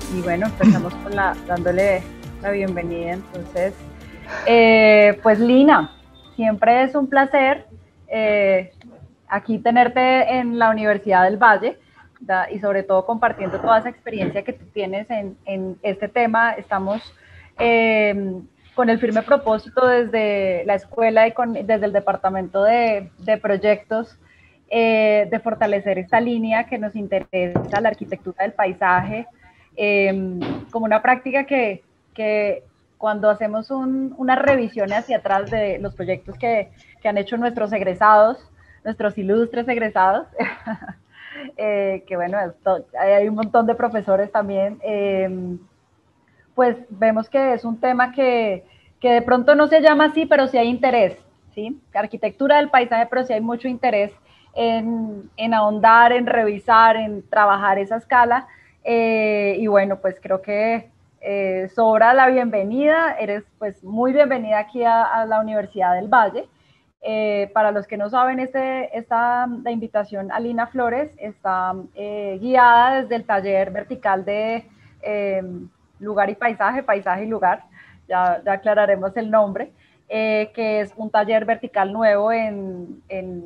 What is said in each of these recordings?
Y bueno, empezamos con dándole la bienvenida. Entonces, pues Lina, siempre es un placer aquí tenerte en la Universidad del Valle y sobre todo compartiendo toda esa experiencia que tú tienes en este tema. Estamos con el firme propósito desde la escuela y desde el departamento de proyectos de fortalecer esta línea que nos interesa, la arquitectura del paisaje, como una práctica que cuando hacemos una revisión hacia atrás de los proyectos que han hecho nuestros egresados, nuestros ilustres egresados, que bueno, hay un montón de profesores también, pues vemos que es un tema que de pronto no se llama así, pero sí hay interés, ¿sí? Arquitectura del paisaje, pero sí hay mucho interés en ahondar, en revisar, en trabajar esa escala. Y bueno, pues creo que sobra la bienvenida. Eres pues muy bienvenida aquí a la Universidad del Valle. Para los que no saben, la invitación a Lina Flores está guiada desde el taller vertical de lugar y paisaje, paisaje y lugar. Ya aclararemos el nombre. Que es un taller vertical nuevo en el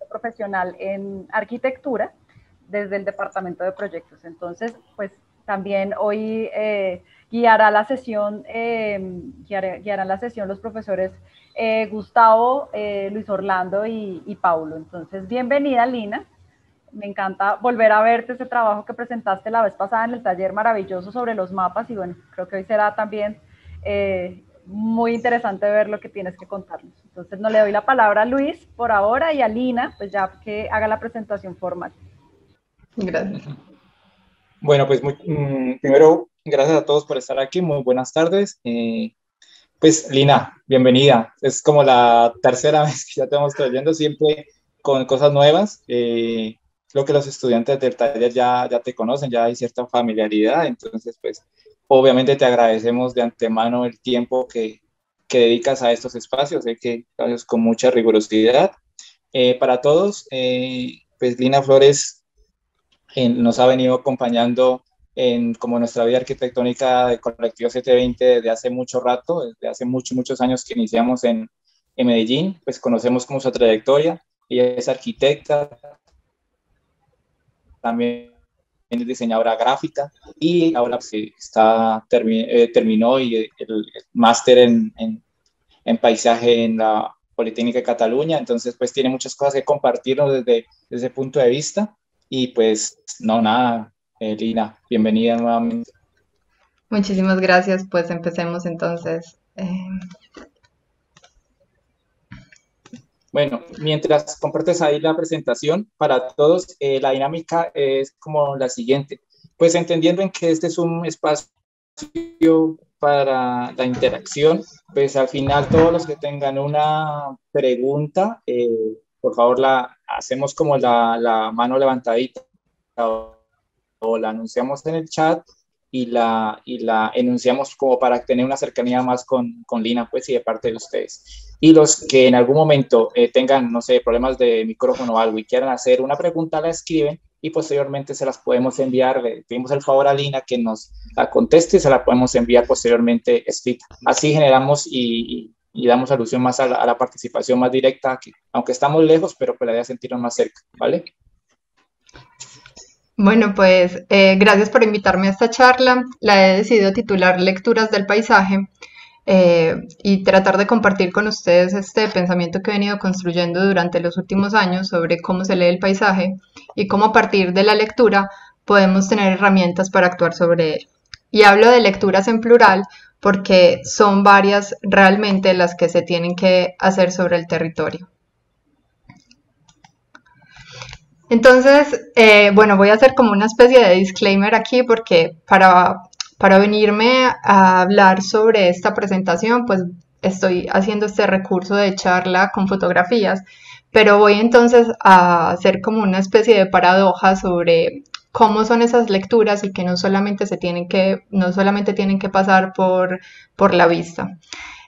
profesional en arquitectura desde el departamento de proyectos. Entonces, pues también hoy guiarán la sesión los profesores Gustavo, Luis Orlando y Paulo. Entonces, bienvenida, Lina. Me encanta volver a verte ese trabajo que presentaste la vez pasada en el taller maravilloso sobre los mapas y bueno, creo que hoy será también muy interesante ver lo que tienes que contarnos. Entonces, no le doy la palabra a Luis por ahora y a Lina, pues ya que haga la presentación formal. Gracias. Bueno, pues primero, gracias a todos por estar aquí. Muy buenas tardes. Pues Lina, bienvenida. Es como la tercera vez que ya te vamos trayendo, siempre con cosas nuevas. Creo que los estudiantes del taller ya te conocen, ya hay cierta familiaridad. Entonces, pues obviamente te agradecemos de antemano el tiempo que dedicas a estos espacios. Sé que haces con mucha rigurosidad. Para todos, pues Lina Flores nos ha venido acompañando como nuestra vida arquitectónica de Colectivo 720 desde hace mucho rato, desde hace muchos años que iniciamos en Medellín. Pues conocemos como su trayectoria. Ella es arquitecta, también es diseñadora gráfica y ahora terminó el máster en paisaje en la Politécnica de Cataluña. Entonces pues tiene muchas cosas que compartirnos desde ese punto de vista. Y pues, nada, Lina, bienvenida nuevamente. Muchísimas gracias, pues empecemos entonces. Bueno, mientras compartes ahí la presentación para todos, la dinámica es como la siguiente. Pues entendiendo en que este es un espacio para la interacción, pues al final todos los que tengan una pregunta, por favor la hacemos como la mano levantadita o la anunciamos en el chat y la enunciamos como para tener una cercanía más con Lina, pues, y de parte de ustedes. Y los que en algún momento tengan, no sé, problemas de micrófono o algo y quieran hacer una pregunta, la escriben y posteriormente se las podemos enviar. Le pedimos el favor a Lina que nos la conteste y se la podemos enviar posteriormente escrita. Así generamos y damos alusión más a la participación más directa, que, aunque estamos lejos, pero pues la idea es sentirnos más cerca, ¿vale? Bueno, pues gracias por invitarme a esta charla. La he decidido titular Lecturas del Paisaje y tratar de compartir con ustedes este pensamiento que he venido construyendo durante los últimos años sobre cómo se lee el paisaje y cómo a partir de la lectura podemos tener herramientas para actuar sobre él. Y hablo de lecturas en plural porque son varias realmente las que se tienen que hacer sobre el territorio. Entonces, bueno, voy a hacer como una especie de disclaimer aquí porque para para venirme a hablar sobre esta presentación, pues estoy haciendo este recurso de charla con fotografías, pero voy entonces a hacer como una especie de paradoja sobre cómo son esas lecturas y que no solamente tienen que pasar por la vista.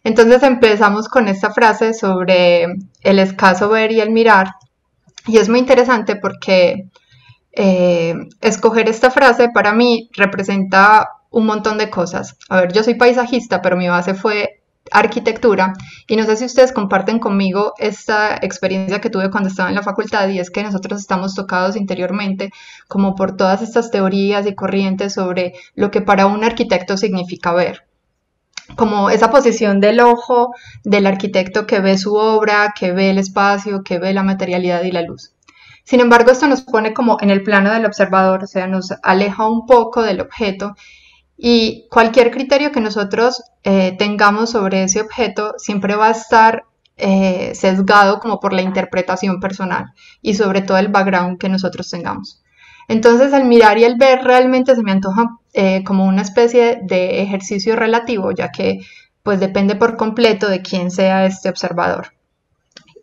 Entonces empezamos con esta frase sobre el escaso ver y el mirar, y es muy interesante porque escoger esta frase para mí representa un montón de cosas. A ver, yo soy paisajista, pero mi base fue arquitectura, y no sé si ustedes comparten conmigo esta experiencia que tuve cuando estaba en la facultad, y es que nosotros estamos tocados interiormente como por todas estas teorías y corrientes sobre lo que para un arquitecto significa ver, como esa posición del ojo del arquitecto que ve su obra, que ve el espacio, que ve la materialidad y la luz. Sin embargo, esto nos pone como en el plano del observador, o sea, nos aleja un poco del objeto, y cualquier criterio que nosotros tengamos sobre ese objeto siempre va a estar sesgado como por la interpretación personal y sobre todo el background que nosotros tengamos. Entonces el mirar y el ver realmente se me antoja como una especie de ejercicio relativo, ya que pues depende por completo de quién sea este observador.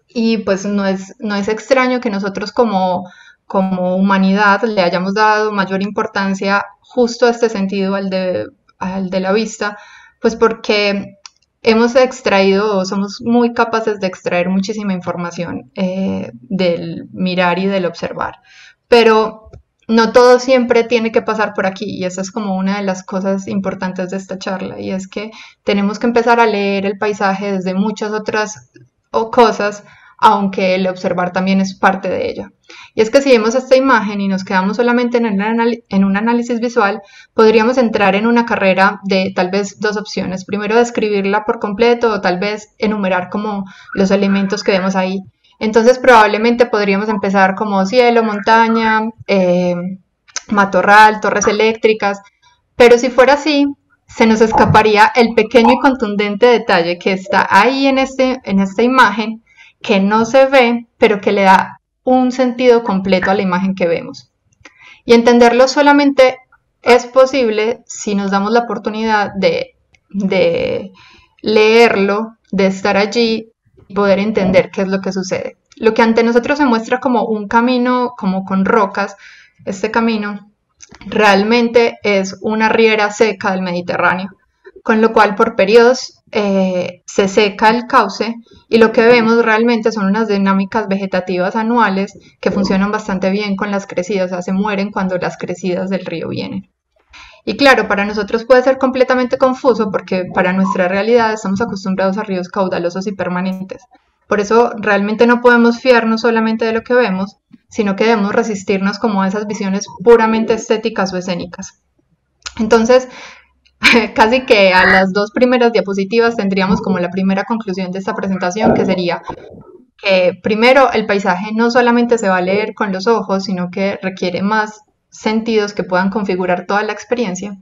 Y pues no es extraño que nosotros como humanidad le hayamos dado mayor importancia justo a este sentido, al de la vista, pues porque hemos extraído, o somos muy capaces de extraer muchísima información del mirar y del observar. Pero no todo siempre tiene que pasar por aquí, y esa es como una de las cosas importantes de esta charla, y es que tenemos que empezar a leer el paisaje desde muchas otras cosas, aunque el observar también es parte de ella. Y es que si vemos esta imagen y nos quedamos solamente en un análisis visual, podríamos entrar en una carrera de tal vez dos opciones. Primero, describirla por completo, o tal vez enumerar como los elementos que vemos ahí. Entonces probablemente podríamos empezar como cielo, montaña, matorral, torres eléctricas, pero si fuera así, se nos escaparía el pequeño y contundente detalle que está ahí en esta imagen, que no se ve, pero que le da un sentido completo a la imagen que vemos. Y entenderlo solamente es posible si nos damos la oportunidad de leerlo, de estar allí y poder entender qué es lo que sucede. Lo que ante nosotros se muestra como un camino, como con rocas, este camino realmente es una riera seca del Mediterráneo, con lo cual por periodos se seca el cauce, y lo que vemos realmente son unas dinámicas vegetativas anuales que funcionan bastante bien con las crecidas, o sea, se mueren cuando las crecidas del río vienen. Y claro, para nosotros puede ser completamente confuso porque para nuestra realidad estamos acostumbrados a ríos caudalosos y permanentes. Por eso realmente no podemos fiarnos solamente de lo que vemos, sino que debemos resistirnos como a esas visiones puramente estéticas o escénicas. Entonces, casi que a las dos primeras diapositivas tendríamos como la primera conclusión de esta presentación, que sería que primero el paisaje no solamente se va a leer con los ojos, sino que requiere más sentidos que puedan configurar toda la experiencia,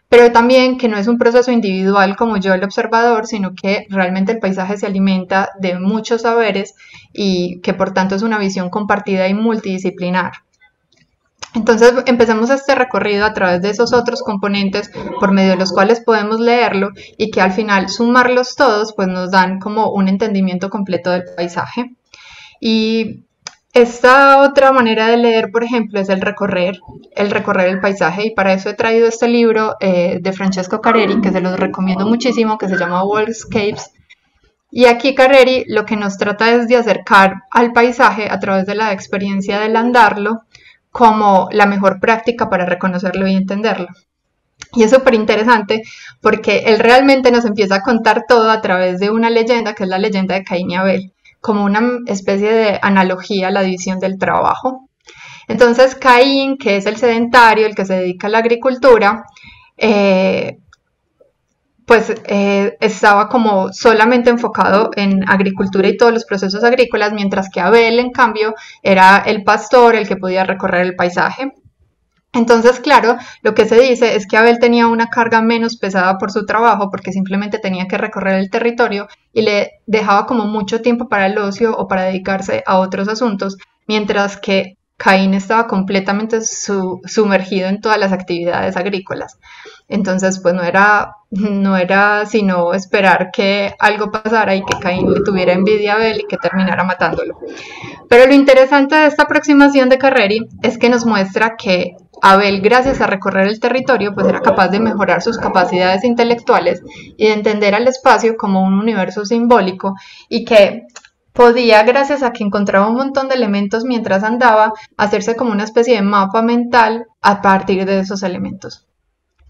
pero también que no es un proceso individual como yo el observador, sino que realmente el paisaje se alimenta de muchos saberes y que por tanto es una visión compartida y multidisciplinar. Entonces empezamos este recorrido a través de esos otros componentes por medio de los cuales podemos leerlo, y que al final sumarlos todos pues nos dan como un entendimiento completo del paisaje. Y esta otra manera de leer, por ejemplo, es el recorrer el paisaje, y para eso he traído este libro de Francesco Carreri, que se los recomiendo muchísimo, que se llama Worldscapes. Y aquí Carreri lo que nos trata es de acercar al paisaje a través de la experiencia del andarlo como la mejor práctica para reconocerlo y entenderlo. Y es súper interesante porque él realmente nos empieza a contar todo a través de una leyenda, que es la leyenda de Caín y Abel, como una especie de analogía a la división del trabajo. Entonces Caín, que es el sedentario, el que se dedica a la agricultura, estaba como solamente enfocado en agricultura y todos los procesos agrícolas, mientras que Abel, en cambio, era el pastor, el que podía recorrer el paisaje. Entonces, claro, lo que se dice es que Abel tenía una carga menos pesada por su trabajo, porque simplemente tenía que recorrer el territorio y le dejaba como mucho tiempo para el ocio o para dedicarse a otros asuntos, mientras que Caín estaba completamente sumergido en todas las actividades agrícolas. Entonces, pues no era sino esperar que algo pasara y que Caín le tuviera envidia a Abel y que terminara matándolo. Pero lo interesante de esta aproximación de Carreri es que nos muestra que Abel, gracias a recorrer el territorio, pues era capaz de mejorar sus capacidades intelectuales y de entender al espacio como un universo simbólico, y que podía, gracias a que encontraba un montón de elementos mientras andaba, hacerse como una especie de mapa mental a partir de esos elementos.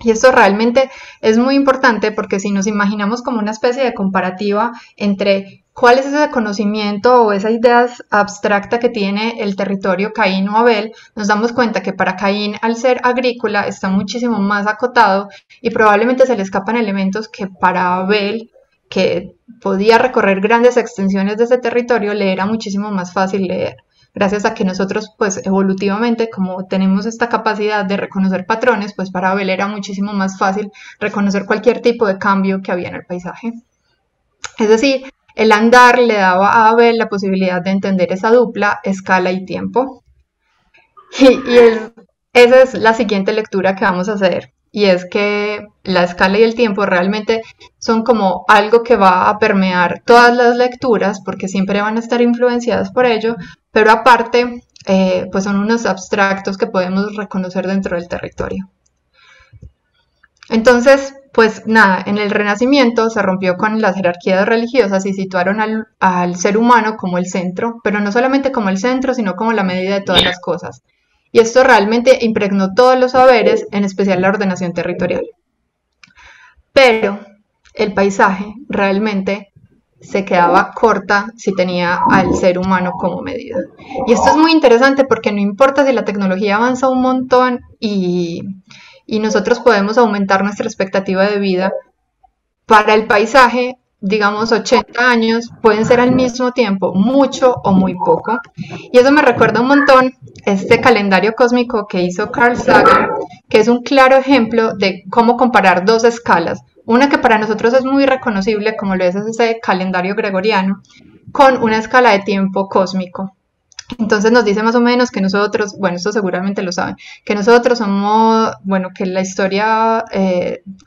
Y esto realmente es muy importante porque si nos imaginamos como una especie de comparativa entre cuál es ese conocimiento o esa idea abstracta que tiene el territorio Caín o Abel, nos damos cuenta que para Caín, al ser agrícola, está muchísimo más acotado y probablemente se le escapan elementos que para Abel, que podía recorrer grandes extensiones de ese territorio, le era muchísimo más fácil leer. Gracias a que nosotros, pues evolutivamente, como tenemos esta capacidad de reconocer patrones, pues para Abel era muchísimo más fácil reconocer cualquier tipo de cambio que había en el paisaje. Es decir, el andar le daba a Abel la posibilidad de entender esa dupla, escala y tiempo. Esa es la siguiente lectura que vamos a hacer. Y es que la escala y el tiempo realmente son como algo que va a permear todas las lecturas, porque siempre van a estar influenciadas por ello, pero aparte, pues son unos abstractos que podemos reconocer dentro del territorio. Entonces, pues nada, en el Renacimiento se rompió con las jerarquías religiosas y situaron al ser humano como el centro, pero no solamente como el centro, sino como la medida de todas las cosas. Y esto realmente impregnó todos los saberes, en especial la ordenación territorial. Pero el paisaje realmente se quedaba corta si tenía al ser humano como medida. Y esto es muy interesante porque no importa si la tecnología avanza un montón y nosotros podemos aumentar nuestra expectativa de vida, para el paisaje, digamos 80 años pueden ser al mismo tiempo mucho o muy poco. Y eso me recuerda un montón este calendario cósmico que hizo Carl Sagan, que es un claro ejemplo de cómo comparar dos escalas. Una que para nosotros es muy reconocible, como lo es ese calendario gregoriano, con una escala de tiempo cósmico. Entonces nos dice más o menos que nosotros, bueno, esto seguramente lo saben, que nosotros somos, bueno, que la historia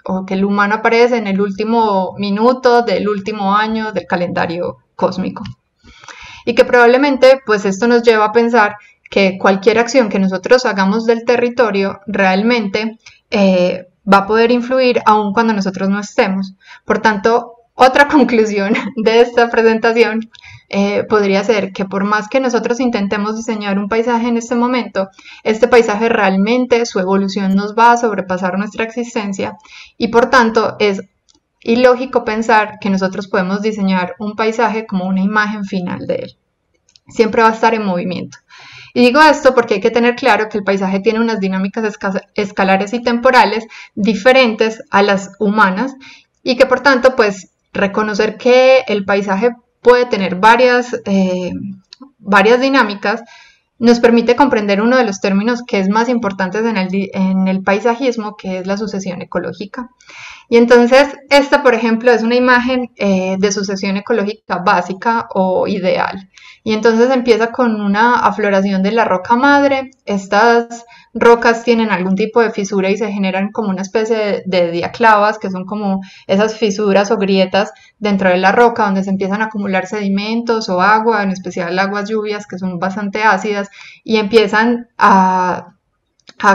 o que el humano aparece en el último minuto del último año del calendario cósmico. Y que probablemente, pues esto nos lleva a pensar que cualquier acción que nosotros hagamos del territorio realmente va a poder influir aun cuando nosotros no estemos. Por tanto, otra conclusión de esta presentación podría ser que por más que nosotros intentemos diseñar un paisaje en este momento, este paisaje realmente, su evolución nos va a sobrepasar nuestra existencia, y por tanto es ilógico pensar que nosotros podemos diseñar un paisaje como una imagen final de él. Siempre va a estar en movimiento. Y digo esto porque hay que tener claro que el paisaje tiene unas dinámicas escalares y temporales diferentes a las humanas, y que por tanto, pues reconocer que el paisaje puede tener varias dinámicas nos permite comprender uno de los términos que es más importantes en el paisajismo, que es la sucesión ecológica. Y entonces esta, por ejemplo, es una imagen de sucesión ecológica básica o ideal. Y entonces empieza con una afloración de la roca madre. Estas rocas tienen algún tipo de fisura y se generan como una especie de diaclavas, que son como esas fisuras o grietas dentro de la roca donde se empiezan a acumular sedimentos o agua, en especial aguas lluvias que son bastante ácidas, y empiezan a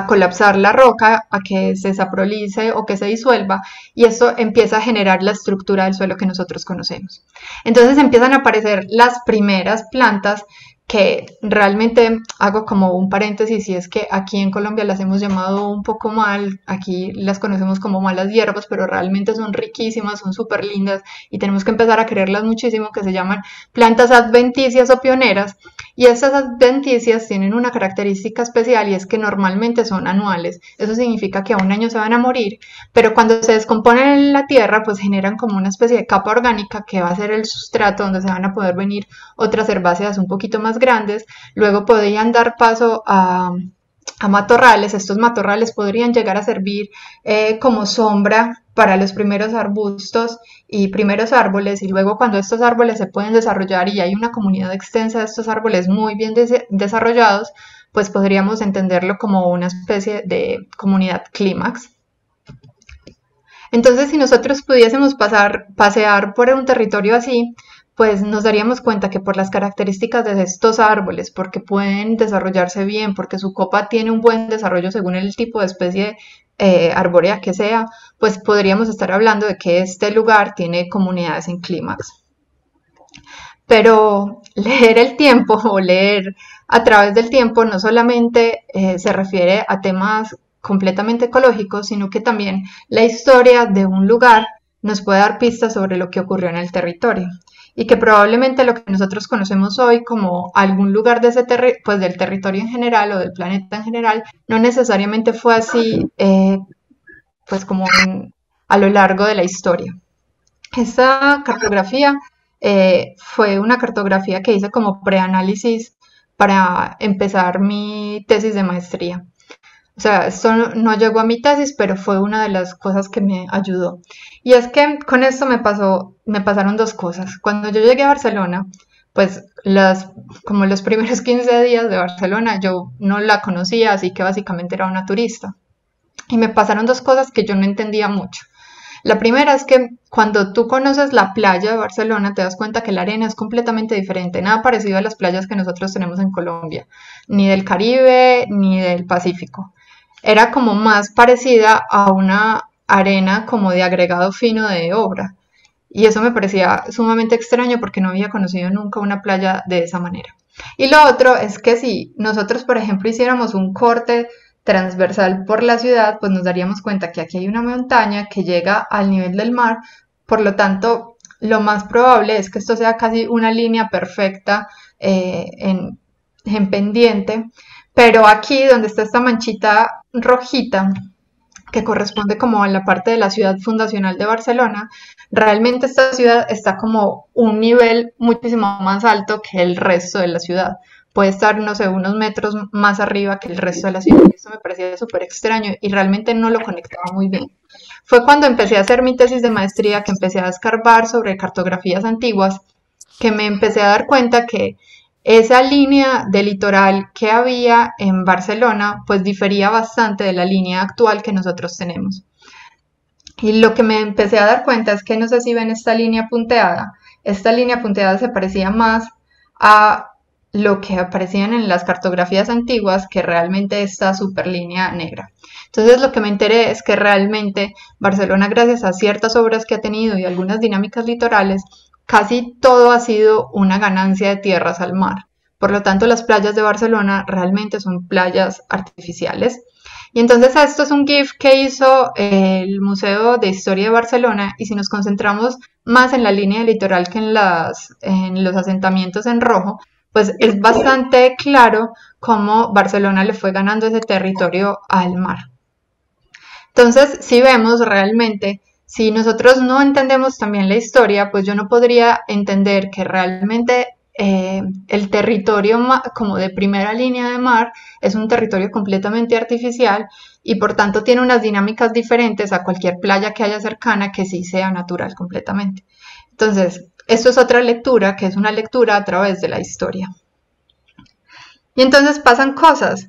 colapsar la roca, a que se saprolice o que se disuelva, y esto empieza a generar la estructura del suelo que nosotros conocemos. Entonces empiezan a aparecer las primeras plantas, que realmente hago como un paréntesis, y es que aquí en Colombia las hemos llamado un poco mal, aquí las conocemos como malas hierbas, pero realmente son riquísimas, son súper lindas y tenemos que empezar a quererlas muchísimo, que se llaman plantas adventicias o pioneras. Y estas adventicias tienen una característica especial, y es que normalmente son anuales. Eso significa que a un año se van a morir, pero cuando se descomponen en la tierra, pues generan como una especie de capa orgánica que va a ser el sustrato donde se van a poder venir otras herbáceas un poquito más grandes. Luego podrían dar paso a matorrales. Estos matorrales podrían llegar a servir como sombra para los primeros arbustos y primeros árboles, y luego cuando estos árboles se pueden desarrollar y hay una comunidad extensa de estos árboles muy bien desarrollados, pues podríamos entenderlo como una especie de comunidad clímax. Entonces, si nosotros pudiésemos pasear por un territorio así, pues nos daríamos cuenta que por las características de estos árboles, porque pueden desarrollarse bien, porque su copa tiene un buen desarrollo según el tipo de especie arbórea que sea, pues podríamos estar hablando de que este lugar tiene comunidades en clímax. Pero leer el tiempo o leer a través del tiempo no solamente se refiere a temas completamente ecológicos, sino que también la historia de un lugar nos puede dar pistas sobre lo que ocurrió en el territorio y que probablemente lo que nosotros conocemos hoy como algún lugar de ese pues del territorio en general o del planeta en general no necesariamente fue así pues como a lo largo de la historia. Esta cartografía fue una cartografía que hice como preanálisis para empezar mi tesis de maestría. O sea, esto no llegó a mi tesis, pero fue una de las cosas que me ayudó. Y es que con esto me pasaron dos cosas. Cuando yo llegué a Barcelona, pues como los primeros 15 días de Barcelona yo no la conocía, así que básicamente era una turista. Y me pasaron dos cosas que yo no entendía mucho. La primera es que cuando tú conoces la playa de Barcelona te das cuenta que la arena es completamente diferente, nada parecido a las playas que nosotros tenemos en Colombia, ni del Caribe ni del Pacífico. Era como más parecida a una arena como de agregado fino de obra. Y eso me parecía sumamente extraño porque no había conocido nunca una playa de esa manera. Y lo otro es que si nosotros, por ejemplo, hiciéramos un corte transversal por la ciudad, pues nos daríamos cuenta que aquí hay una montaña que llega al nivel del mar, por lo tanto, lo más probable es que esto sea casi una línea perfecta en pendiente, pero aquí donde está esta manchita rojita, que corresponde como a la parte de la ciudad fundacional de Barcelona, realmente esta ciudad está como un nivel muchísimo más alto que el resto de la ciudad. Puede estar, no sé, unos metros más arriba que el resto de la ciudad. Y esto me parecía súper extraño y realmente no lo conectaba muy bien. Fue cuando empecé a hacer mi tesis de maestría que empecé a escarbar sobre cartografías antiguas, que me empecé a dar cuenta que esa línea de litoral que había en Barcelona, pues difería bastante de la línea actual que nosotros tenemos. Y lo que me empecé a dar cuenta es que no sé si ven esta línea punteada se parecía más a lo que aparecían en las cartografías antiguas que realmente esta superlínea negra. Entonces lo que me enteré es que realmente Barcelona, gracias a ciertas obras que ha tenido y algunas dinámicas litorales, casi todo ha sido una ganancia de tierras al mar. Por lo tanto, las playas de Barcelona realmente son playas artificiales. Y entonces esto es un GIF que hizo el Museo de Historia de Barcelona, y si nos concentramos más en la línea litoral que en los asentamientos en rojo, pues es bastante claro cómo Barcelona le fue ganando ese territorio al mar. Entonces, si vemos realmente, si nosotros no entendemos también la historia, pues yo no podría entender que realmente el territorio como de primera línea de mar es un territorio completamente artificial y por tanto tiene unas dinámicas diferentes a cualquier playa que haya cercana que sí sea natural completamente. Entonces, esto es otra lectura, que es una lectura a través de la historia. Y entonces pasan cosas.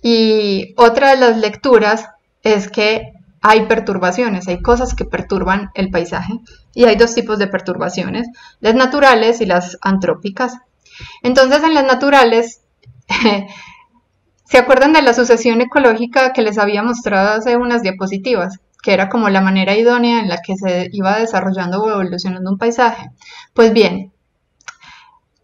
Y otra de las lecturas es que hay perturbaciones, hay cosas que perturban el paisaje. Y hay dos tipos de perturbaciones, las naturales y las antrópicas. Entonces, en las naturales, ¿se acuerdan de la sucesión ecológica que les había mostrado hace unas diapositivas? Que era como la manera idónea en la que se iba desarrollando o evolucionando un paisaje. Pues bien,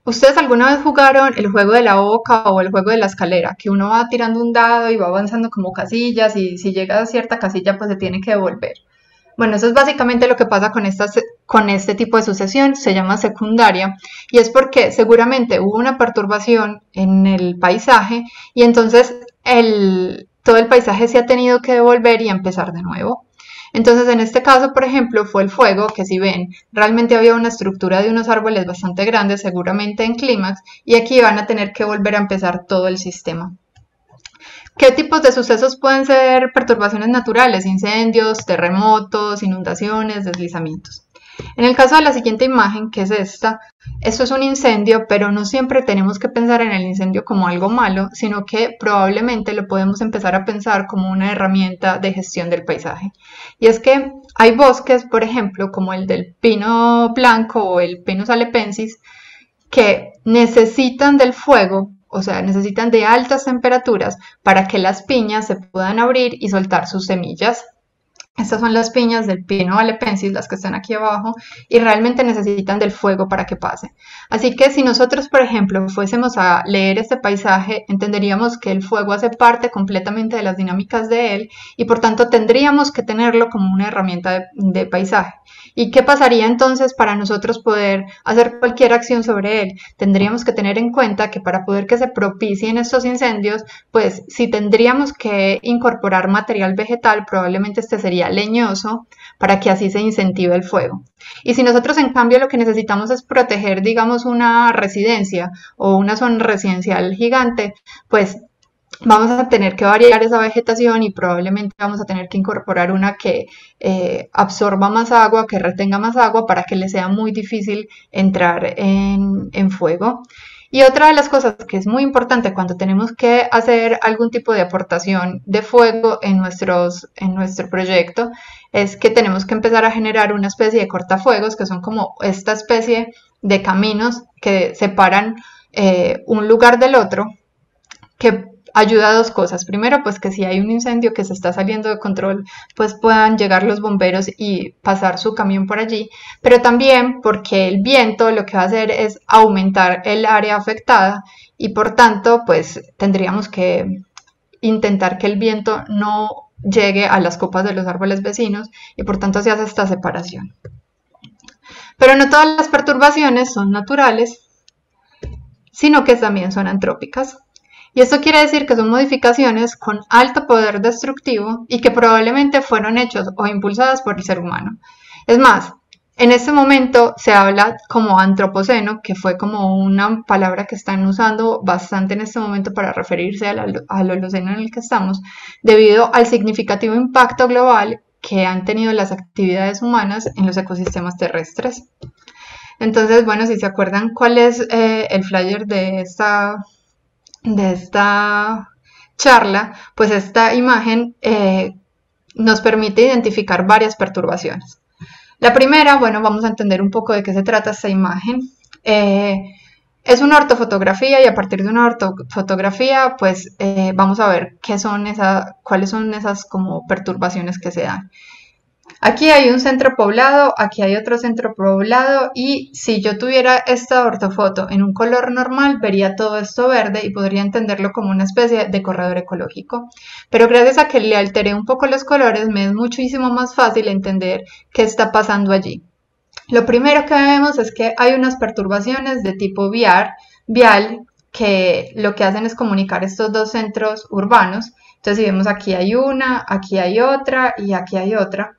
¿ustedes alguna vez jugaron el juego de la oca o el juego de la escalera? Que uno va tirando un dado y va avanzando como casillas y si llega a cierta casilla pues se tiene que devolver. Bueno, eso es básicamente lo que pasa con este tipo de sucesión, se llama secundaria, y es porque seguramente hubo una perturbación en el paisaje y entonces todo el paisaje se ha tenido que devolver y empezar de nuevo. Entonces, en este caso, por ejemplo, fue el fuego, que si ven, realmente había una estructura de unos árboles bastante grandes, seguramente en clímax, y aquí van a tener que volver a empezar todo el sistema. ¿Qué tipos de sucesos pueden ser perturbaciones naturales? Incendios, terremotos, inundaciones, deslizamientos. En el caso de la siguiente imagen, que es esta, esto es un incendio, pero no siempre tenemos que pensar en el incendio como algo malo, sino que probablemente lo podemos empezar a pensar como una herramienta de gestión del paisaje. Y es que hay bosques, por ejemplo, como el del pino blanco o el Pinus halepensis, que necesitan del fuego, o sea, necesitan de altas temperaturas para que las piñas se puedan abrir y soltar sus semillas. Estas son las piñas del Pino halepensis, las que están aquí abajo, y realmente necesitan del fuego para que pase. Así que si nosotros, por ejemplo, fuésemos a leer este paisaje, entenderíamos que el fuego hace parte completamente de las dinámicas de él y por tanto tendríamos que tenerlo como una herramienta de paisaje. ¿Y qué pasaría entonces para nosotros poder hacer cualquier acción sobre él? Tendríamos que tener en cuenta que para poder que se propicien estos incendios, pues si tendríamos que incorporar material vegetal, probablemente este sería leñoso para que así se incentive el fuego. Y si nosotros en cambio lo que necesitamos es proteger, digamos, una residencia o una zona residencial gigante, pues vamos a tener que variar esa vegetación y probablemente vamos a tener que incorporar una que absorba más agua, que retenga más agua para que le sea muy difícil entrar en fuego. Y otra de las cosas que es muy importante cuando tenemos que hacer algún tipo de aportación de fuego en nuestro proyecto es que tenemos que empezar a generar una especie de cortafuegos, que son como esta especie de caminos que separan un lugar del otro, que ayuda a dos cosas. Primero, pues que si hay un incendio que se está saliendo de control, pues puedan llegar los bomberos y pasar su camión por allí, pero también porque el viento lo que va a hacer es aumentar el área afectada y por tanto, pues tendríamos que intentar que el viento no llegue a las copas de los árboles vecinos y por tanto se hace esta separación. Pero no todas las perturbaciones son naturales, sino que también son antrópicas. Y esto quiere decir que son modificaciones con alto poder destructivo y que probablemente fueron hechos o impulsadas por el ser humano. Es más, en este momento se habla como antropoceno, que fue como una palabra que están usando bastante en este momento para referirse al Holoceno en el que estamos, debido al significativo impacto global que han tenido las actividades humanas en los ecosistemas terrestres. Entonces, bueno, si se acuerdan cuál es el flyer de esta charla, pues esta imagen nos permite identificar varias perturbaciones. La primera, bueno, vamos a entender un poco de qué se trata esta imagen. Es una ortofotografía y a partir de una ortofotografía, pues vamos a ver cuáles son esas como perturbaciones que se dan. Aquí hay un centro poblado, aquí hay otro centro poblado y si yo tuviera esta ortofoto en un color normal vería todo esto verde y podría entenderlo como una especie de corredor ecológico. Pero gracias a que le alteré un poco los colores me es muchísimo más fácil entender qué está pasando allí. Lo primero que vemos es que hay unas perturbaciones de tipo vial que lo que hacen es comunicar estos dos centros urbanos. Entonces si vemos aquí hay una, aquí hay otra y aquí hay otra.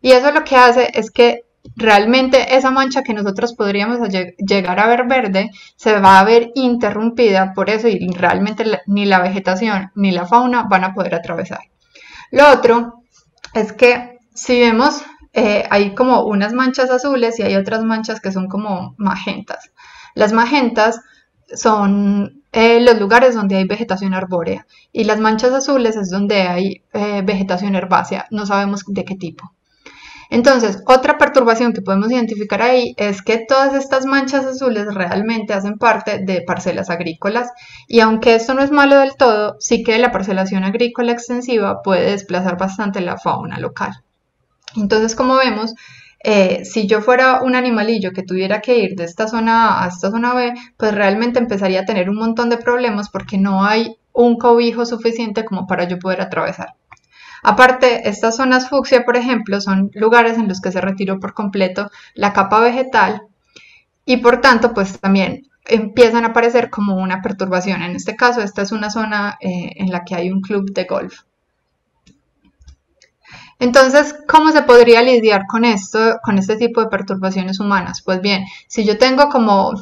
Y eso lo que hace es que realmente esa mancha que nosotros podríamos llegar a ver verde se va a ver interrumpida por eso y realmente ni la vegetación ni la fauna van a poder atravesar. Lo otro es que si vemos hay como unas manchas azules y hay otras manchas que son como magentas. Las magentas son los lugares donde hay vegetación arbórea y las manchas azules es donde hay vegetación herbácea, no sabemos de qué tipo. Entonces, otra perturbación que podemos identificar ahí es que todas estas manchas azules realmente hacen parte de parcelas agrícolas y aunque esto no es malo del todo, sí que la parcelación agrícola extensiva puede desplazar bastante la fauna local. Entonces, como vemos, si yo fuera un animalillo que tuviera que ir de esta zona A a esta zona B, pues realmente empezaría a tener un montón de problemas porque no hay un cobijo suficiente como para yo poder atravesar. Aparte, estas zonas fucsia, por ejemplo, son lugares en los que se retiró por completo la capa vegetal y por tanto, pues también empiezan a aparecer como una perturbación. En este caso, esta es una zona en la que hay un club de golf. Entonces, ¿cómo se podría lidiar con esto, con este tipo de perturbaciones humanas? Pues bien, si yo tengo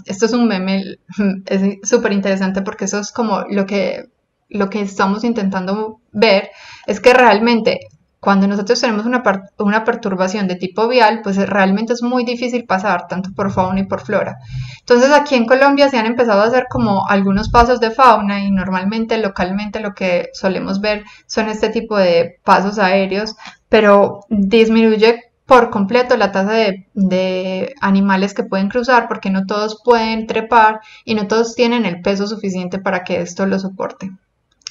esto es un meme, es súper interesante porque eso es como lo que estamos intentando ver, es que realmente cuando nosotros tenemos una perturbación de tipo vial, pues realmente es muy difícil pasar, tanto por fauna y por flora. Entonces aquí en Colombia se han empezado a hacer como algunos pasos de fauna y normalmente localmente lo que solemos ver son este tipo de pasos aéreos, pero disminuye por completo la tasa de animales que pueden cruzar porque no todos pueden trepar y no todos tienen el peso suficiente para que esto lo soporte.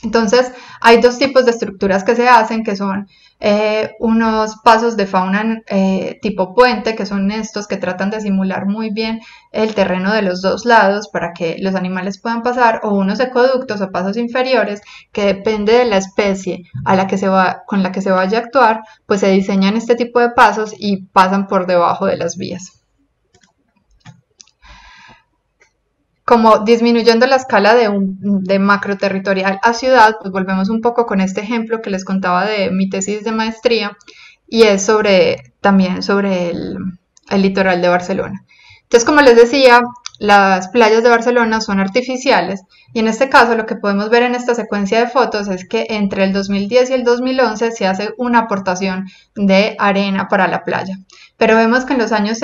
Entonces, hay dos tipos de estructuras que se hacen, que son unos pasos de fauna tipo puente, que son estos que tratan de simular muy bien el terreno de los dos lados para que los animales puedan pasar, o unos ecoductos o pasos inferiores, que depende de la especie con la que se vaya a actuar, pues se diseñan este tipo de pasos y pasan por debajo de las vías. Como disminuyendo la escala de macroterritorial a ciudad, pues volvemos un poco con este ejemplo que les contaba de mi tesis de maestría, y es también sobre el litoral de Barcelona. Entonces, como les decía, las playas de Barcelona son artificiales, y en este caso lo que podemos ver en esta secuencia de fotos es que entre el 2010 y el 2011 se hace una aportación de arena para la playa, pero vemos que en los años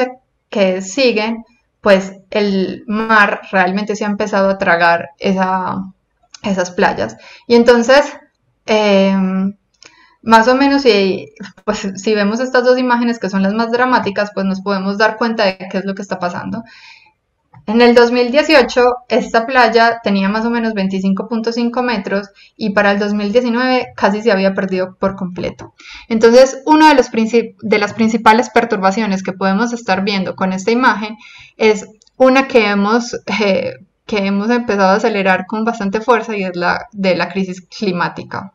que siguen, pues el mar realmente se ha empezado a tragar esas playas. Y entonces, más o menos, si vemos estas dos imágenes que son las más dramáticas, pues nos podemos dar cuenta de qué es lo que está pasando. En el 2018, esta playa tenía más o menos 25.5 metros y para el 2019 casi se había perdido por completo. Entonces, una de las principales perturbaciones que podemos estar viendo con esta imagen es una que hemos empezado a acelerar con bastante fuerza, y es la de la crisis climática.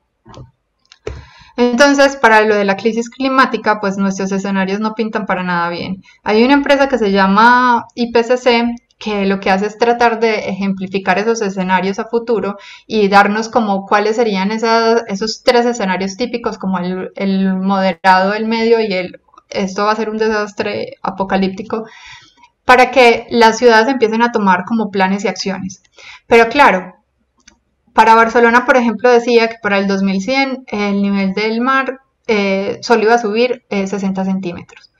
Entonces, para lo de la crisis climática, pues nuestros escenarios no pintan para nada bien. Hay una empresa que se llama IPCC, que lo que hace es tratar de ejemplificar esos escenarios a futuro y darnos como cuáles serían esos tres escenarios típicos, como el moderado, el medio y esto va a ser un desastre apocalíptico, para que las ciudades empiecen a tomar como planes y acciones. Pero claro, para Barcelona, por ejemplo, decía que para el 2100 el nivel del mar solo iba a subir 60 centímetros.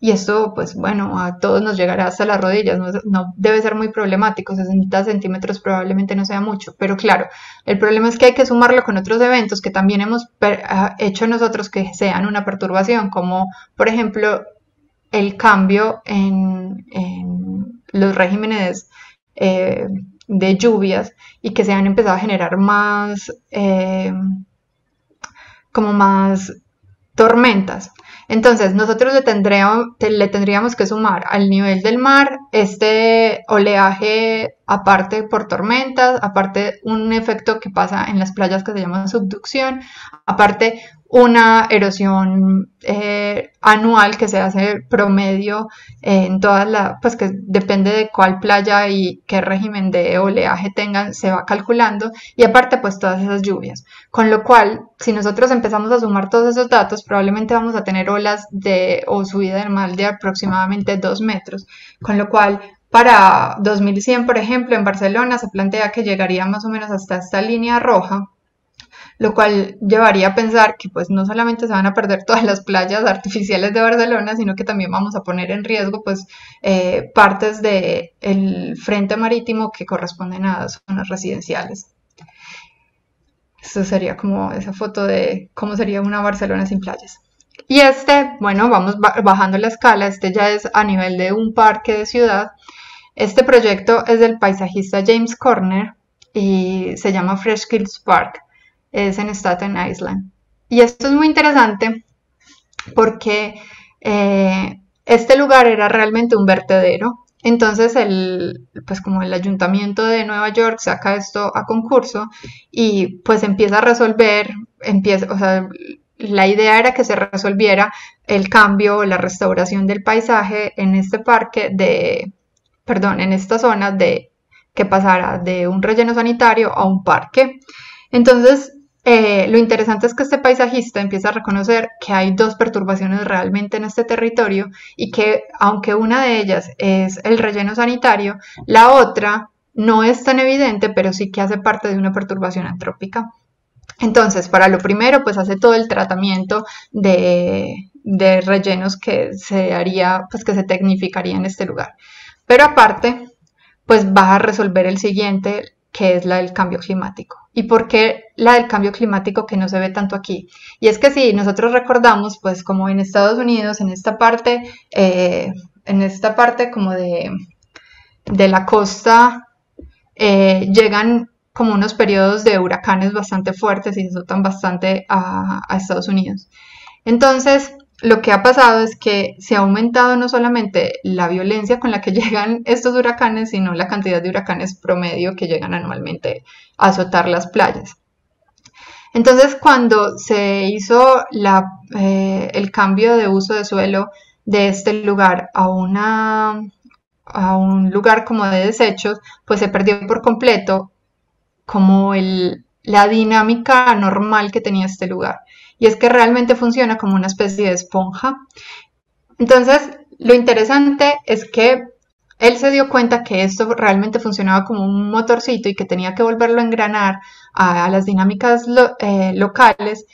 Y esto, pues bueno, a todos nos llegará hasta las rodillas, no debe ser muy problemático, 60 centímetros probablemente no sea mucho, pero claro, el problema es que hay que sumarlo con otros eventos que también hemos hecho nosotros que sean una perturbación, como por ejemplo el cambio en los regímenes de lluvias y que se han empezado a generar más tormentas. Entonces, nosotros le tendríamos que sumar al nivel del mar este oleaje aparte por tormentas, aparte un efecto que pasa en las playas que se llama subducción, aparte una erosión anual que se hace promedio en pues que depende de cuál playa y qué régimen de oleaje tengan, se va calculando, y aparte pues todas esas lluvias, con lo cual si nosotros empezamos a sumar todos esos datos probablemente vamos a tener olas o subida del mar de aproximadamente 2 metros, con lo cual para 2100, por ejemplo, en Barcelona se plantea que llegaría más o menos hasta esta línea roja, lo cual llevaría a pensar que pues no solamente se van a perder todas las playas artificiales de Barcelona, sino que también vamos a poner en riesgo pues partes del frente marítimo que corresponden a zonas residenciales. Esto sería como esa foto de cómo sería una Barcelona sin playas. Y bueno, vamos bajando la escala, ya es a nivel de un parque de ciudad. Este proyecto es del paisajista James Corner y se llama Fresh Kills Park. Es en Staten Island. Y esto es muy interesante porque este lugar era realmente un vertedero. Entonces, pues como el ayuntamiento de Nueva York saca esto a concurso y pues empieza a resolver, o sea, la idea era que se resolviera el cambio, la restauración del paisaje en este parque en esta zona que pasara de un relleno sanitario a un parque. Entonces, lo interesante es que este paisajista empieza a reconocer que hay dos perturbaciones realmente en este territorio y que aunque una de ellas es el relleno sanitario, la otra no es tan evidente, pero sí que hace parte de una perturbación antrópica. Entonces, para lo primero, pues hace todo el tratamiento de rellenos que se haría, pues que se tecnificaría en este lugar. Pero aparte, pues va a resolver el siguiente, que es la del cambio climático. ¿Y por qué la del cambio climático que no se ve tanto aquí? Y es que si nosotros recordamos, pues como en Estados Unidos, en esta parte como de la costa, llegan como unos periodos de huracanes bastante fuertes y azotan bastante a Estados Unidos. Entonces, lo que ha pasado es que se ha aumentado no solamente la violencia con la que llegan estos huracanes, sino la cantidad de huracanes promedio que llegan anualmente a azotar las playas. Entonces, cuando se hizo el cambio de uso de suelo de este lugar a un lugar como de desechos, pues se perdió por completo como la dinámica normal que tenía este lugar. Y es que realmente funciona como una especie de esponja. Entonces, lo interesante es que él se dio cuenta que esto realmente funcionaba como un motorcito y que tenía que volverlo a engranar a las dinámicas locales.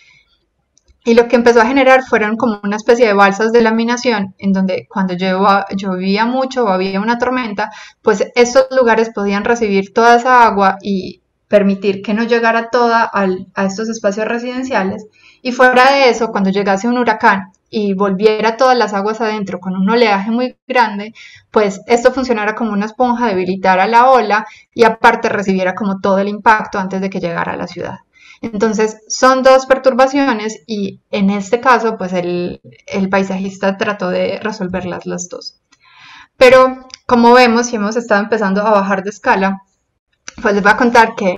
Y lo que empezó a generar fueron como una especie de balsas de laminación, en donde cuando llovía mucho o había una tormenta, pues estos lugares podían recibir toda esa agua y permitir que no llegara toda a estos espacios residenciales. Y fuera de eso, cuando llegase un huracán y volviera todas las aguas adentro con un oleaje muy grande, pues esto funcionara como una esponja, debilitara la ola y aparte recibiera como todo el impacto antes de que llegara a la ciudad. Entonces son dos perturbaciones y en este caso pues el paisajista trató de resolverlas las dos. Pero como vemos, si hemos estado empezando a bajar de escala, pues les voy a contar que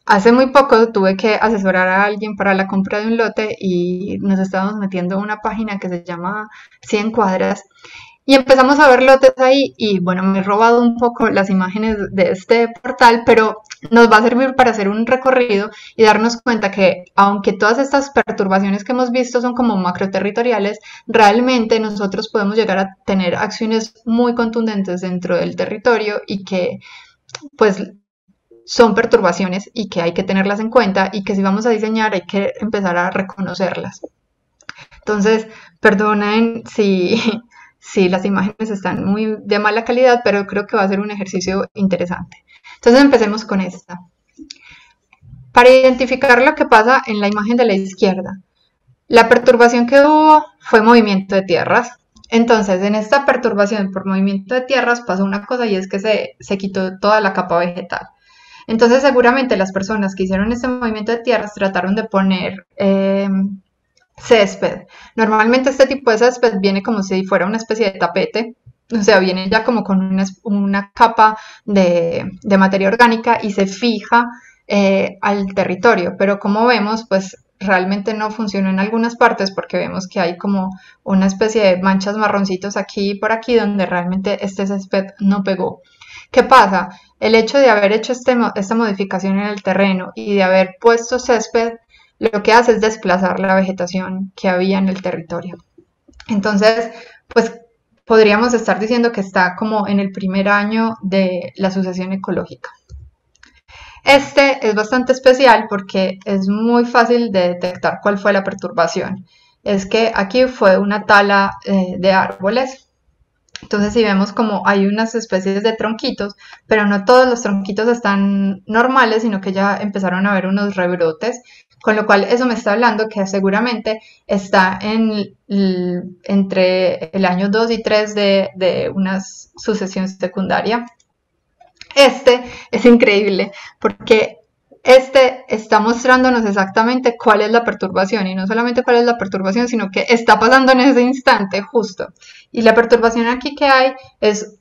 hace muy poco tuve que asesorar a alguien para la compra de un lote y nos estábamos metiendo a una página que se llama 100 cuadras y empezamos a ver lotes ahí y bueno, me he robado un poco las imágenes de este portal, pero nos va a servir para hacer un recorrido y darnos cuenta que aunque todas estas perturbaciones que hemos visto son como macroterritoriales, realmente nosotros podemos llegar a tener acciones muy contundentes dentro del territorio y que pues son perturbaciones y que hay que tenerlas en cuenta y que si vamos a diseñar hay que empezar a reconocerlas. Entonces, perdonen si las imágenes están muy de mala calidad, pero creo que va a ser un ejercicio interesante. Entonces empecemos con esta. Para identificar lo que pasa en la imagen de la izquierda, la perturbación que hubo fue movimiento de tierras. Entonces, en esta perturbación por movimiento de tierras pasó una cosa y es que se quitó toda la capa vegetal. Entonces, seguramente las personas que hicieron este movimiento de tierras trataron de poner césped. Normalmente este tipo de césped viene como si fuera una especie de tapete, o sea, viene ya como con una capa de materia orgánica y se fija al territorio, pero como vemos, pues realmente no funcionó en algunas partes porque vemos que hay como una especie de manchas marroncitos aquí y por aquí donde realmente este césped no pegó. ¿Qué pasa? El hecho de haber hecho esta modificación en el terreno y de haber puesto césped, lo que hace es desplazar la vegetación que había en el territorio. Entonces, pues podríamos estar diciendo que está como en el primer año de la sucesión ecológica. Este es bastante especial porque es muy fácil de detectar cuál fue la perturbación. Es que aquí fue una tala de árboles. Entonces, si vemos como hay unas especies de tronquitos, pero no todos los tronquitos están normales, sino que ya empezaron a haber unos rebrotes, con lo cual eso me está hablando que seguramente está entre el año 2 y 3 de una sucesión secundaria. Este es increíble porque este está mostrándonos exactamente cuál es la perturbación y no solamente cuál es la perturbación, sino que está pasando en ese instante justo. Y la perturbación aquí que hay es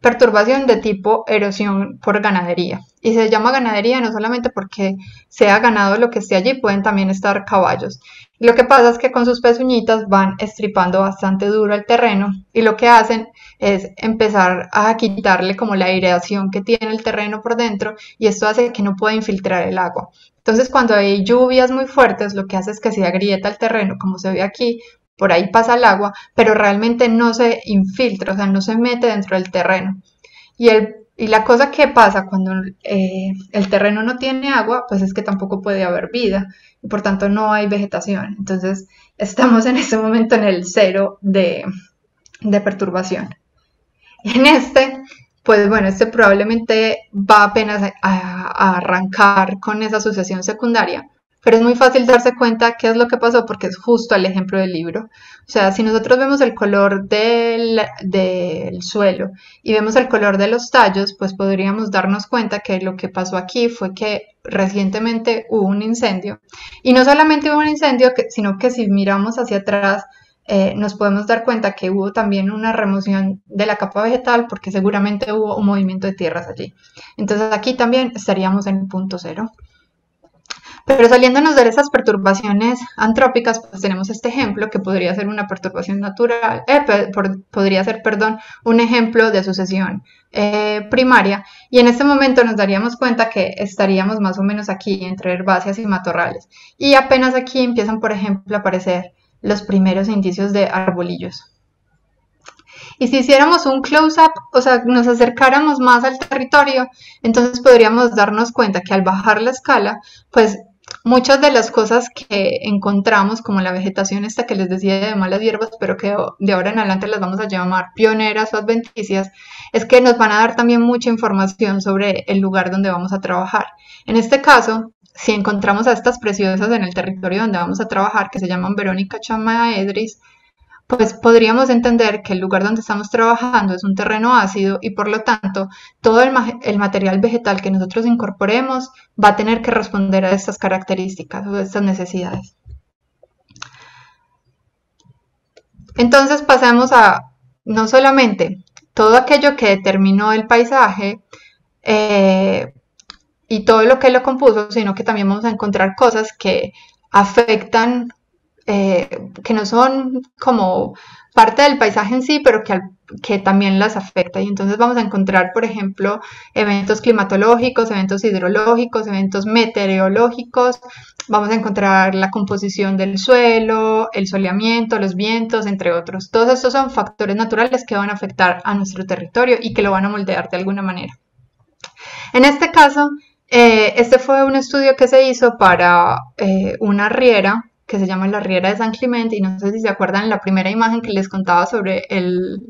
perturbación de tipo erosión por ganadería. Y se llama ganadería no solamente porque sea ganado lo que esté allí, pueden también estar caballos. Y lo que pasa es que con sus pezuñitas van estripando bastante duro el terreno y lo que hacen es empezar a quitarle como la aireación que tiene el terreno por dentro y esto hace que no pueda infiltrar el agua. Entonces cuando hay lluvias muy fuertes lo que hace es que se agrieta el terreno como se ve aquí, por ahí pasa el agua, pero realmente no se infiltra, o sea, no se mete dentro del terreno. Y el Y la cosa que pasa cuando el terreno no tiene agua, pues es que tampoco puede haber vida y por tanto no hay vegetación. Entonces estamos en ese momento en el cero de perturbación. Y en pues bueno, este probablemente va apenas a arrancar con esa sucesión secundaria, pero es muy fácil darse cuenta qué es lo que pasó porque es justo el ejemplo del libro. O sea, si nosotros vemos el color del suelo y vemos el color de los tallos, pues podríamos darnos cuenta que lo que pasó aquí fue que recientemente hubo un incendio. Y no solamente hubo un incendio, sino que si miramos hacia atrás, nos podemos dar cuenta que hubo también una remoción de la capa vegetal porque seguramente hubo un movimiento de tierras allí. Entonces aquí también estaríamos en el punto cero. Pero saliéndonos de esas perturbaciones antrópicas, pues tenemos este ejemplo que podría ser una perturbación natural, podría ser, perdón, un ejemplo de sucesión primaria. Y en este momento nos daríamos cuenta que estaríamos más o menos aquí entre herbáceas y matorrales. Y apenas aquí empiezan, por ejemplo, a aparecer los primeros indicios de arbolillos. Y si hiciéramos un close-up, o sea, nos acercáramos más al territorio, entonces podríamos darnos cuenta que al bajar la escala, pues muchas de las cosas que encontramos, como la vegetación esta que les decía de malas hierbas, pero que de ahora en adelante las vamos a llamar pioneras o adventicias, es que nos van a dar también mucha información sobre el lugar donde vamos a trabajar. En este caso, si encontramos a estas preciosas en el territorio donde vamos a trabajar, que se llaman Verónica chamaedris, pues podríamos entender que el lugar donde estamos trabajando es un terreno ácido y por lo tanto todo el material vegetal que nosotros incorporemos va a tener que responder a estas características o a estas necesidades. Entonces pasemos a no solamente todo aquello que determinó el paisaje y todo lo que lo compuso, sino que también vamos a encontrar cosas que afectan que no son como parte del paisaje en sí, pero que también las afecta. Y entonces vamos a encontrar, por ejemplo, eventos climatológicos, eventos hidrológicos, eventos meteorológicos. Vamos a encontrar la composición del suelo, el soleamiento, los vientos, entre otros. Todos estos son factores naturales que van a afectar a nuestro territorio y que lo van a moldear de alguna manera. En este caso, este fue un estudio que se hizo para una riera que se llama la Riera de San Clemente, y no sé si se acuerdan la primera imagen que les contaba sobre el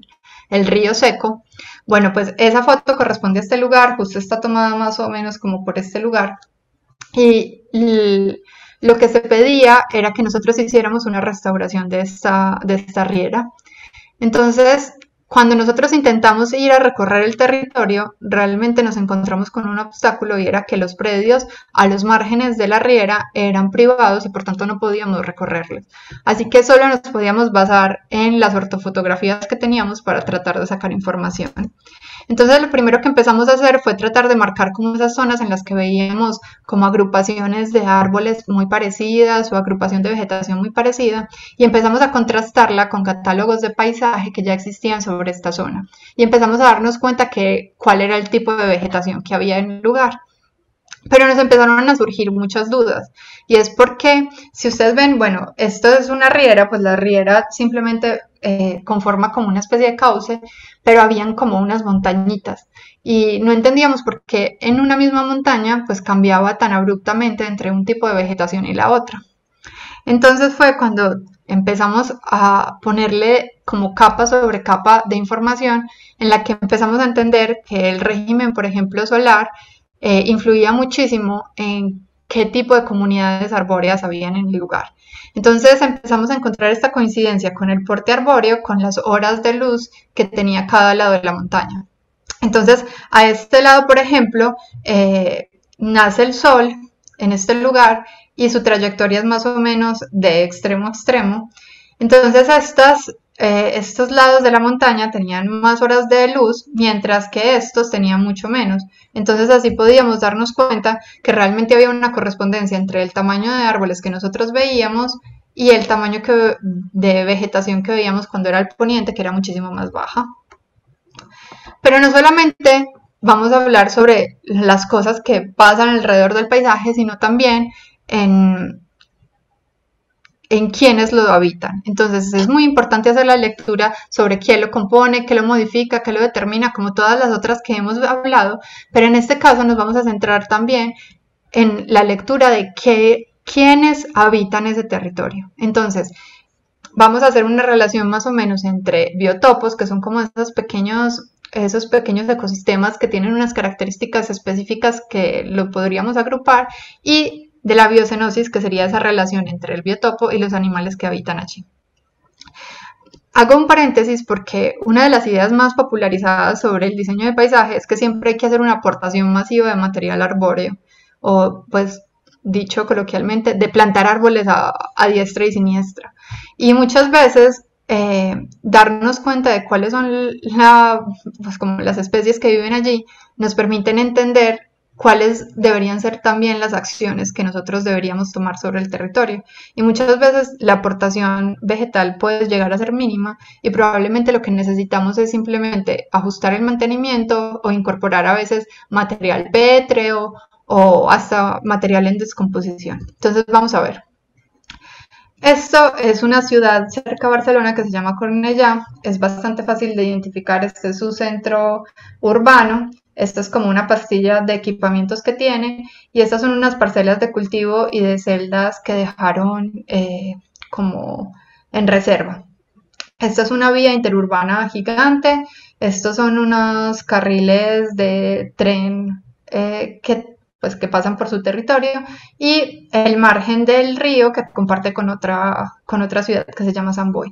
río seco. Bueno, pues esa foto corresponde a este lugar, justo está tomada más o menos como por este lugar, y lo que se pedía era que nosotros hiciéramos una restauración de esta riera. Entonces, cuando nosotros intentamos ir a recorrer el territorio, realmente nos encontramos con un obstáculo y era que los predios a los márgenes de la riera eran privados y por tanto no podíamos recorrerlos. Así que solo nos podíamos basar en las ortofotografías que teníamos para tratar de sacar información. Entonces lo primero que empezamos a hacer fue tratar de marcar como esas zonas en las que veíamos como agrupaciones de árboles muy parecidas o agrupación de vegetación muy parecida y empezamos a contrastarla con catálogos de paisaje que ya existían sobre esta zona y empezamos a darnos cuenta que cuál era el tipo de vegetación que había en el lugar. Pero nos empezaron a surgir muchas dudas y es porque si ustedes ven, bueno, esto es una riera, pues la riera simplemente conforma como una especie de cauce, pero habían como unas montañitas y no entendíamos por qué en una misma montaña pues cambiaba tan abruptamente entre un tipo de vegetación y la otra. Entonces fue cuando empezamos a ponerle como capa sobre capa de información en la que empezamos a entender que el régimen, por ejemplo, solar, influía muchísimo en qué tipo de comunidades arbóreas habían en el lugar. Entonces empezamos a encontrar esta coincidencia con el porte arbóreo, con las horas de luz que tenía cada lado de la montaña. Entonces a este lado, por ejemplo, nace el sol en este lugar y su trayectoria es más o menos de extremo a extremo. Entonces estos lados de la montaña tenían más horas de luz, mientras que estos tenían mucho menos. Entonces así podíamos darnos cuenta que realmente había una correspondencia entre el tamaño de árboles que nosotros veíamos y el tamaño de vegetación que veíamos cuando era el poniente, que era muchísimo más baja. Pero no solamente vamos a hablar sobre las cosas que pasan alrededor del paisaje, sino también en en quiénes lo habitan. Entonces es muy importante hacer la lectura sobre quién lo compone, qué lo modifica, qué lo determina, como todas las otras que hemos hablado, pero en este caso nos vamos a centrar también en la lectura de quiénes habitan ese territorio. Entonces, vamos a hacer una relación más o menos entre biotopos, que son como esos pequeños ecosistemas que tienen unas características específicas que lo podríamos agrupar, y de la biocenosis, que sería esa relación entre el biotopo y los animales que habitan allí. Hago un paréntesis porque una de las ideas más popularizadas sobre el diseño de paisaje es que siempre hay que hacer una aportación masiva de material arbóreo, o pues dicho coloquialmente, de plantar árboles a diestra y siniestra. Y muchas veces darnos cuenta de cuáles son pues como las especies que viven allí nos permiten entender cuáles deberían ser también las acciones que nosotros deberíamos tomar sobre el territorio. Y muchas veces la aportación vegetal puede llegar a ser mínima y probablemente lo que necesitamos es simplemente ajustar el mantenimiento o incorporar a veces material pétreo o hasta material en descomposición. Entonces vamos a ver. Esto es una ciudad cerca de Barcelona que se llama Cornellà. Es bastante fácil de identificar. Este es su centro urbano. Esto es como una pastilla de equipamientos que tiene, y estas son unas parcelas de cultivo y de celdas que dejaron como en reserva. Esta es una vía interurbana gigante. Estos son unos carriles de tren que pasan por su territorio, y el margen del río que comparte con otra ciudad que se llama Sant Boi.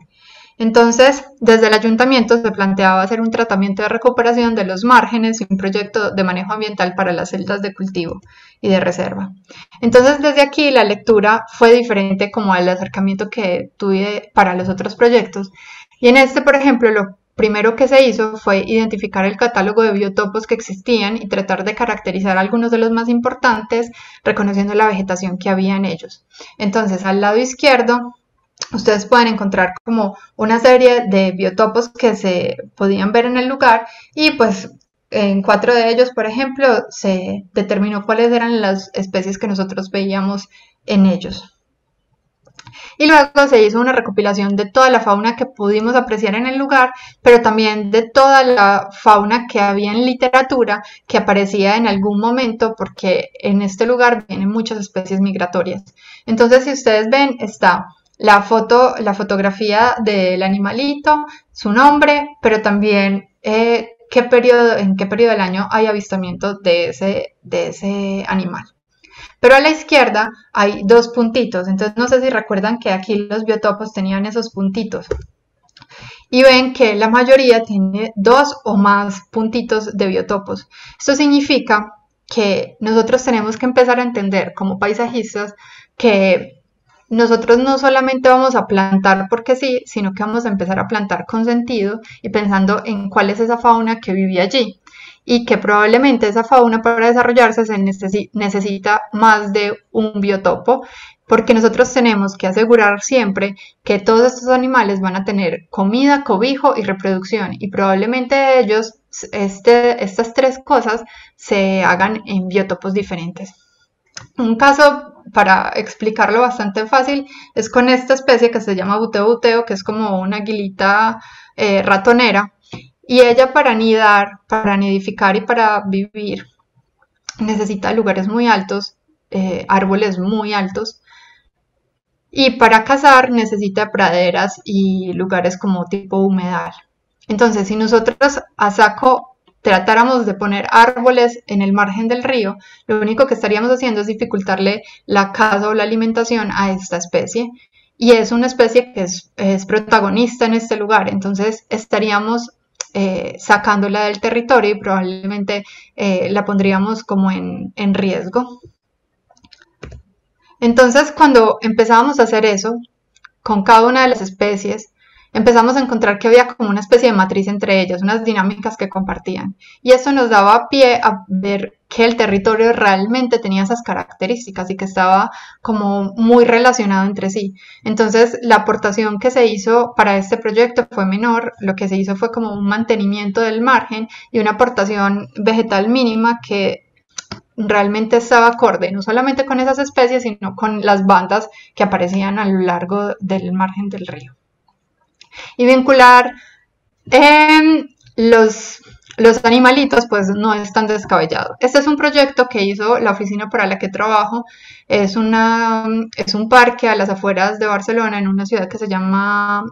Entonces, desde el ayuntamiento se planteaba hacer un tratamiento de recuperación de los márgenes y un proyecto de manejo ambiental para las celdas de cultivo y de reserva. Entonces, desde aquí la lectura fue diferente como al acercamiento que tuve para los otros proyectos. Y en este, por ejemplo, lo primero que se hizo fue identificar el catálogo de biotopos que existían y tratar de caracterizar algunos de los más importantes, reconociendo la vegetación que había en ellos. Entonces, al lado izquierdo, ustedes pueden encontrar como una serie de biotopos que se podían ver en el lugar, y pues en 4 de ellos, por ejemplo, se determinó cuáles eran las especies que nosotros veíamos en ellos. Y luego se hizo una recopilación de toda la fauna que pudimos apreciar en el lugar, pero también de toda la fauna que había en literatura que aparecía en algún momento, porque en este lugar vienen muchas especies migratorias. Entonces, si ustedes ven, está la fotografía del animalito, su nombre, pero también en qué periodo del año hay avistamiento de ese animal. Pero a la izquierda hay 2 puntitos, entonces no sé si recuerdan que aquí los biotopos tenían esos puntitos. Y ven que la mayoría tiene 2 o más puntitos de biotopos. Esto significa que nosotros tenemos que empezar a entender como paisajistas que nosotros no solamente vamos a plantar porque sí, sino que vamos a empezar a plantar con sentido y pensando en cuál es esa fauna que vivía allí, y que probablemente esa fauna para desarrollarse necesita más de un biotopo, porque nosotros tenemos que asegurar siempre que todos estos animales van a tener comida, cobijo y reproducción, y probablemente ellos, estas 3 cosas se hagan en biotopos diferentes. Un caso para explicarlo bastante fácil es con esta especie que se llama buteo buteo, que es como una aguilita ratonera, y ella para anidar, para nidificar y para vivir necesita lugares muy altos, árboles muy altos, y para cazar necesita praderas y lugares como tipo humedal. Entonces, si nosotros a saco tratáramos de poner árboles en el margen del río, lo único que estaríamos haciendo es dificultarle la caza o la alimentación a esta especie, y es una especie que es protagonista en este lugar. Entonces estaríamos sacándola del territorio y probablemente la pondríamos como en riesgo. Entonces, cuando empezábamos a hacer eso con cada una de las especies, empezamos a encontrar que había como una especie de matriz entre ellas, unas dinámicas que compartían. Y eso nos daba pie a ver que el territorio realmente tenía esas características y que estaba como muy relacionado entre sí. Entonces, la aportación que se hizo para este proyecto fue menor. Lo que se hizo fue como un mantenimiento del margen y una aportación vegetal mínima que realmente estaba acorde, no solamente con esas especies, sino con las bandas que aparecían a lo largo del margen del río. Y vincular los animalitos, pues no es tan descabellado. Este es un proyecto que hizo la oficina para la que trabajo. Es un parque a las afueras de Barcelona, en una ciudad que se llama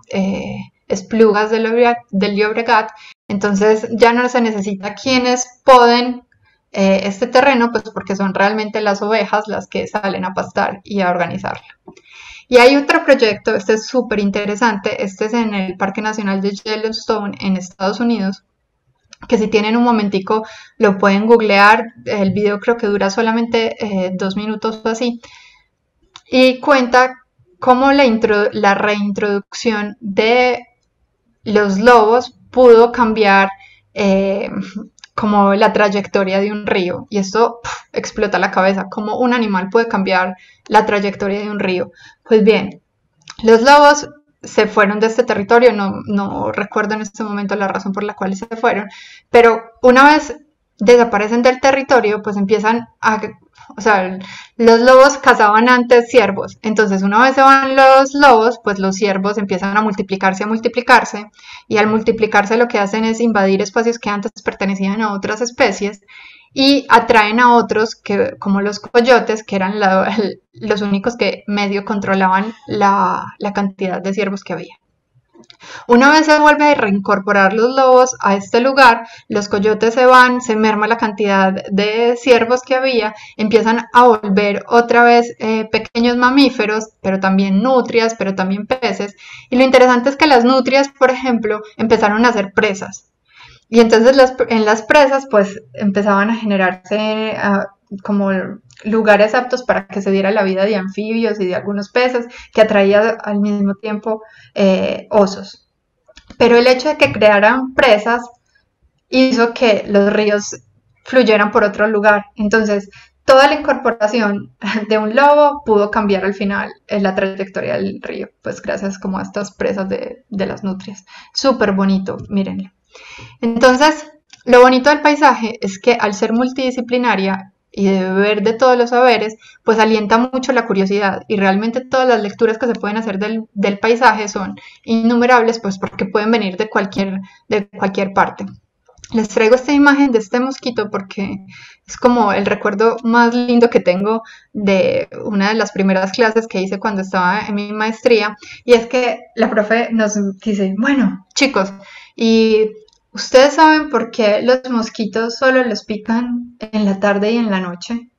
Esplugas del Llobregat. Entonces ya no se necesita quienes poden este terreno, pues porque son realmente las ovejas las que salen a pastar y a organizarlo. Y hay otro proyecto, este es súper interesante, este es en el Parque Nacional de Yellowstone en Estados Unidos, que si tienen un momentico lo pueden googlear, el video creo que dura solamente 2 minutos o así, y cuenta cómo la reintroducción de los lobos pudo cambiar como la trayectoria de un río, y esto explota la cabeza, cómo un animal puede cambiar la trayectoria de un río. Pues bien, los lobos se fueron de este territorio, no recuerdo en este momento la razón por la cual se fueron, pero una vez desaparecen del territorio, pues empiezan o sea, los lobos cazaban antes ciervos, entonces una vez se van los lobos, pues los ciervos empiezan a multiplicarse, y al multiplicarse lo que hacen es invadir espacios que antes pertenecían a otras especies, y atraen a otros, como los coyotes, que eran los únicos que medio controlaban la cantidad de ciervos que había. Una vez se vuelve a reincorporar los lobos a este lugar, los coyotes se van, se merma la cantidad de ciervos que había, empiezan a volver otra vez pequeños mamíferos, pero también nutrias, pero también peces. Y lo interesante es que las nutrias, por ejemplo, empezaron a hacer presas. Y entonces en las presas pues empezaban a generarse como lugares aptos para que se diera la vida de anfibios y de algunos peces, que atraía al mismo tiempo osos. Pero el hecho de que crearan presas hizo que los ríos fluyeran por otro lugar. Entonces toda la incorporación de un lobo pudo cambiar al final la trayectoria del río, pues gracias como a estas presas de las nutrias. Súper bonito, mírenlo. Entonces, lo bonito del paisaje es que al ser multidisciplinaria y de beber de todos los saberes, pues alienta mucho la curiosidad, y realmente todas las lecturas que se pueden hacer del paisaje son innumerables, pues porque pueden venir de cualquier parte. Les traigo esta imagen de este mosquito porque es como el recuerdo más lindo que tengo de una de las primeras clases que hice cuando estaba en mi maestría, y es que la profe nos dice, bueno, chicos, y ¿ustedes saben por qué los mosquitos solo los pican en la tarde y en la noche?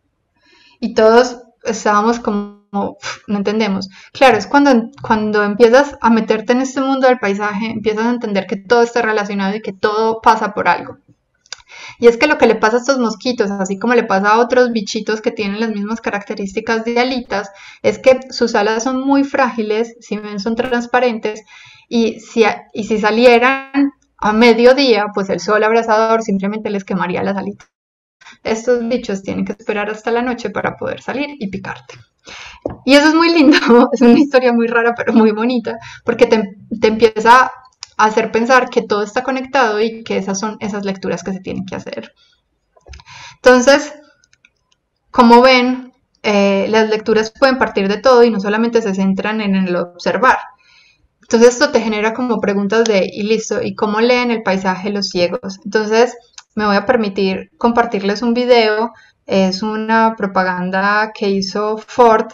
Y todos estábamos como, no entendemos. Claro, es cuando empiezas a meterte en este mundo del paisaje, empiezas a entender que todo está relacionado y que todo pasa por algo. Y es que lo que le pasa a estos mosquitos, así como le pasa a otros bichitos que tienen las mismas características de alitas, es que sus alas son muy frágiles, si ven son transparentes, y si salieran a mediodía, pues el sol abrasador simplemente les quemaría las alitas. Estos bichos tienen que esperar hasta la noche para poder salir y picarte. Y eso es muy lindo, es una historia muy rara pero muy bonita, porque te empieza a hacer pensar que todo está conectado y que esas son esas lecturas que se tienen que hacer. Entonces, como ven, las lecturas pueden partir de todo y no solamente se centran en el observar. Entonces esto te genera como preguntas y listo, ¿y cómo leen el paisaje los ciegos? Entonces me voy a permitir compartirles un video, es una propaganda que hizo Ford,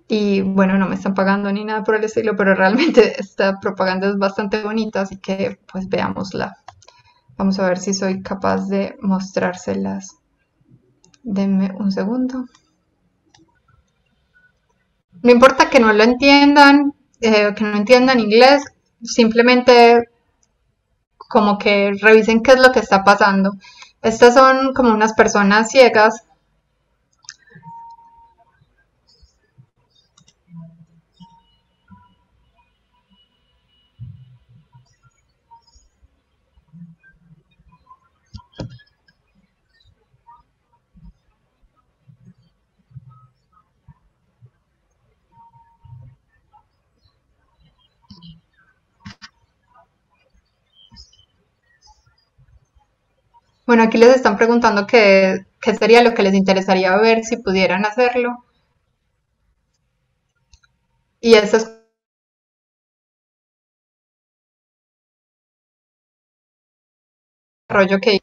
y bueno, no me están pagando ni nada por el estilo, pero realmente esta propaganda es bastante bonita, así que pues veámosla. Vamos a ver si soy capaz de mostrárselas. Denme un segundo. No importa que no lo entiendan, que no entiendan inglés, simplemente como que revisen qué es lo que está pasando. Estas son como unas personas ciegas. Bueno, aquí les están preguntando que qué sería lo que les interesaría ver si pudieran hacerlo. Y eso es el rollo que...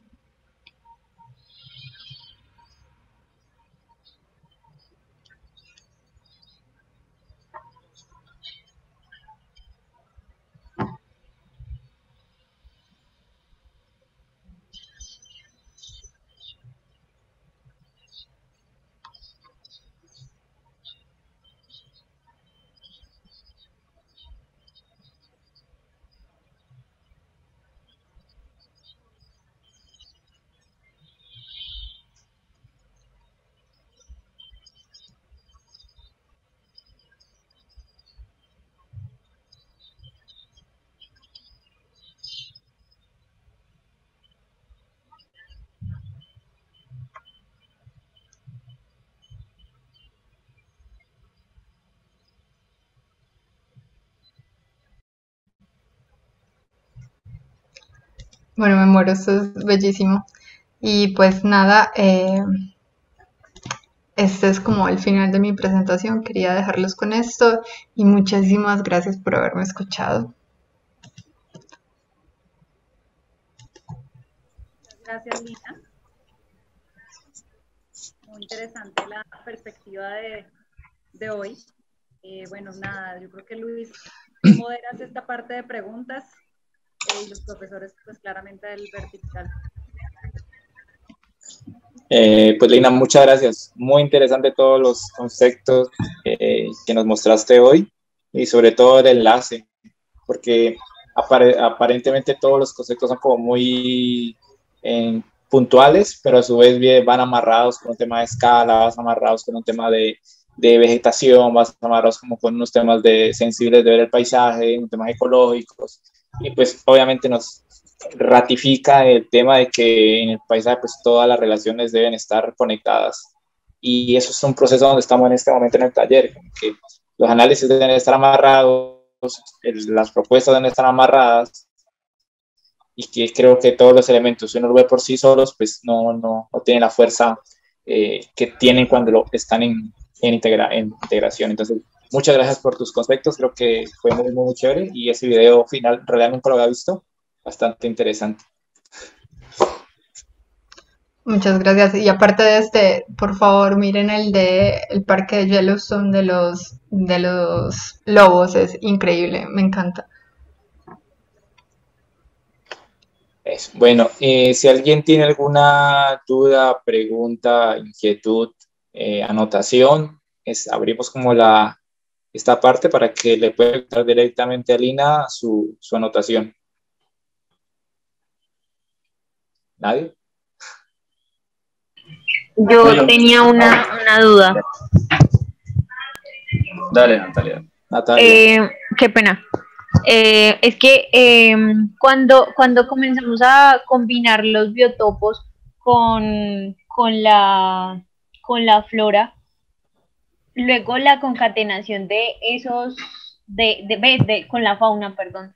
Bueno, me muero, esto es bellísimo. Y pues nada, este es como el final de mi presentación. Quería dejarlos con esto y muchísimas gracias por haberme escuchado. Gracias, Lina. Muy interesante la perspectiva de hoy. Bueno, nada, yo creo que Luis, tú moderas esta parte de preguntas y los profesores, pues claramente del vertical. Pues Lina, muchas gracias. Muy interesante todos los conceptos que nos mostraste hoy y sobre todo el enlace, porque aparentemente todos los conceptos son como muy puntuales, pero a su vez van amarrados con un tema de escala, vas amarrados con un tema de vegetación, vas amarrados como con unos temas sensibles de ver el paisaje, unos temas ecológicos, y pues obviamente nos ratifica el tema de que en el paisaje pues todas las relaciones deben estar conectadas, y eso es un proceso donde estamos en este momento en el taller, que los análisis deben estar amarrados, las propuestas deben estar amarradas, y que creo que todos los elementos, si uno lo ve por sí solos, pues no tienen la fuerza que tienen cuando están en integración. Entonces, muchas gracias por tus conceptos, creo que fue muy chévere, y ese video final, en realidad nunca lo había visto, bastante interesante. Muchas gracias. Y aparte de este, por favor, miren el parque de Yellowstone de los lobos, es increíble, me encanta. Eso. Bueno, si alguien tiene alguna duda, pregunta, inquietud, anotación, abrimos como esta parte para que le pueda dar directamente a Lina su anotación. ¿Nadie? Yo tenía una duda. Dale, Natalia. Qué pena. Es que cuando comenzamos a combinar los biotopos con la flora, luego la concatenación de esos, con la fauna, perdón,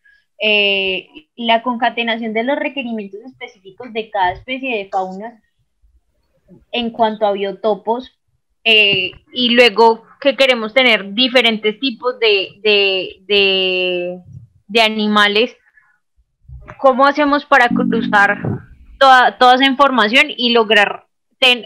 la concatenación de los requerimientos específicos de cada especie de fauna en cuanto a biotopos, y luego que queremos tener diferentes tipos de animales, ¿cómo hacemos para cruzar toda esa información y lograr,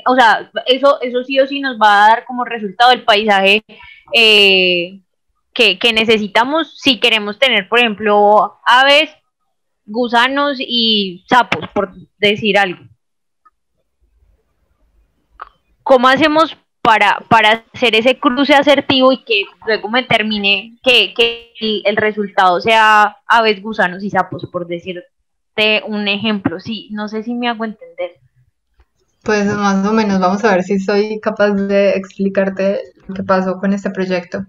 o sea, eso sí o sí nos va a dar como resultado el paisaje que necesitamos si queremos tener, por ejemplo, aves, gusanos y sapos, por decir algo? ¿Cómo hacemos para hacer ese cruce asertivo y que luego me termine que el resultado sea aves, gusanos y sapos, por decirte un ejemplo? Sí, no sé si me hago entender. Pues más o menos, vamos a ver si soy capaz de explicarte lo que pasó con este proyecto.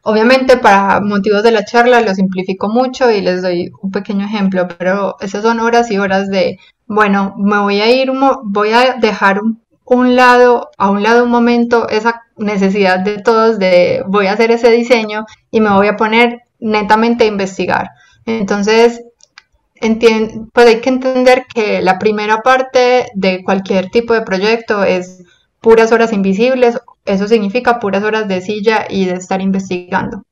Obviamente para motivos de la charla lo simplifico mucho y les doy un pequeño ejemplo, pero esas son horas y horas de, bueno, me voy a ir, voy a dejar a un lado un momento esa necesidad de todos de voy a hacer ese diseño y me voy a poner netamente a investigar. Entonces, pues hay que entender que la primera parte de cualquier tipo de proyecto es puras horas invisibles, eso significa puras horas de silla y de estar investigando.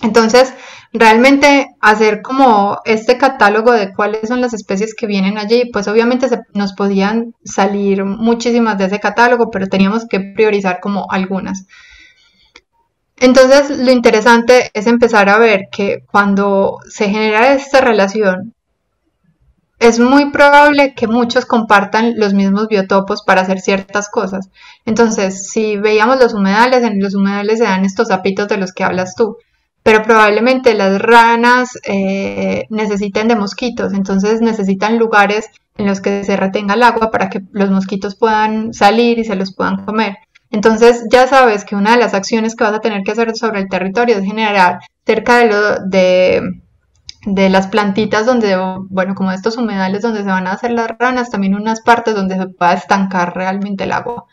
Entonces, realmente hacer como este catálogo de cuáles son las especies que vienen allí, pues obviamente nos podían salir muchísimas de ese catálogo, pero teníamos que priorizar como algunas. Entonces, lo interesante es empezar a ver que cuando se genera esta relación, es muy probable que muchos compartan los mismos biotopos para hacer ciertas cosas. Entonces, si veíamos los humedales, en los humedales se dan estos sapitos de los que hablas tú, pero probablemente las ranas necesiten de mosquitos, entonces necesitan lugares en los que se retenga el agua para que los mosquitos puedan salir y se los puedan comer. Entonces ya sabes que una de las acciones que vas a tener que hacer sobre el territorio es generar cerca de las plantitas donde, bueno, como estos humedales donde se van a hacer las ranas, también unas partes donde se pueda estancar realmente el agua.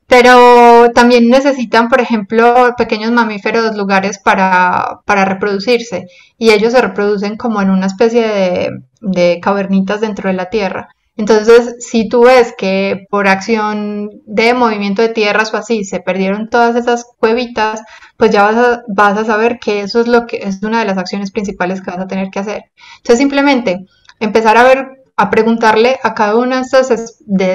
Pero también necesitan, por ejemplo, pequeños mamíferos lugares para reproducirse y ellos se reproducen como en una especie de cavernitas dentro de la tierra. Entonces, si tú ves que por acción de movimiento de tierras o así se perdieron todas esas cuevitas, pues ya vas a saber que eso es lo que es una de las acciones principales que vas a tener que hacer. Entonces, simplemente empezar a preguntarle a cada una de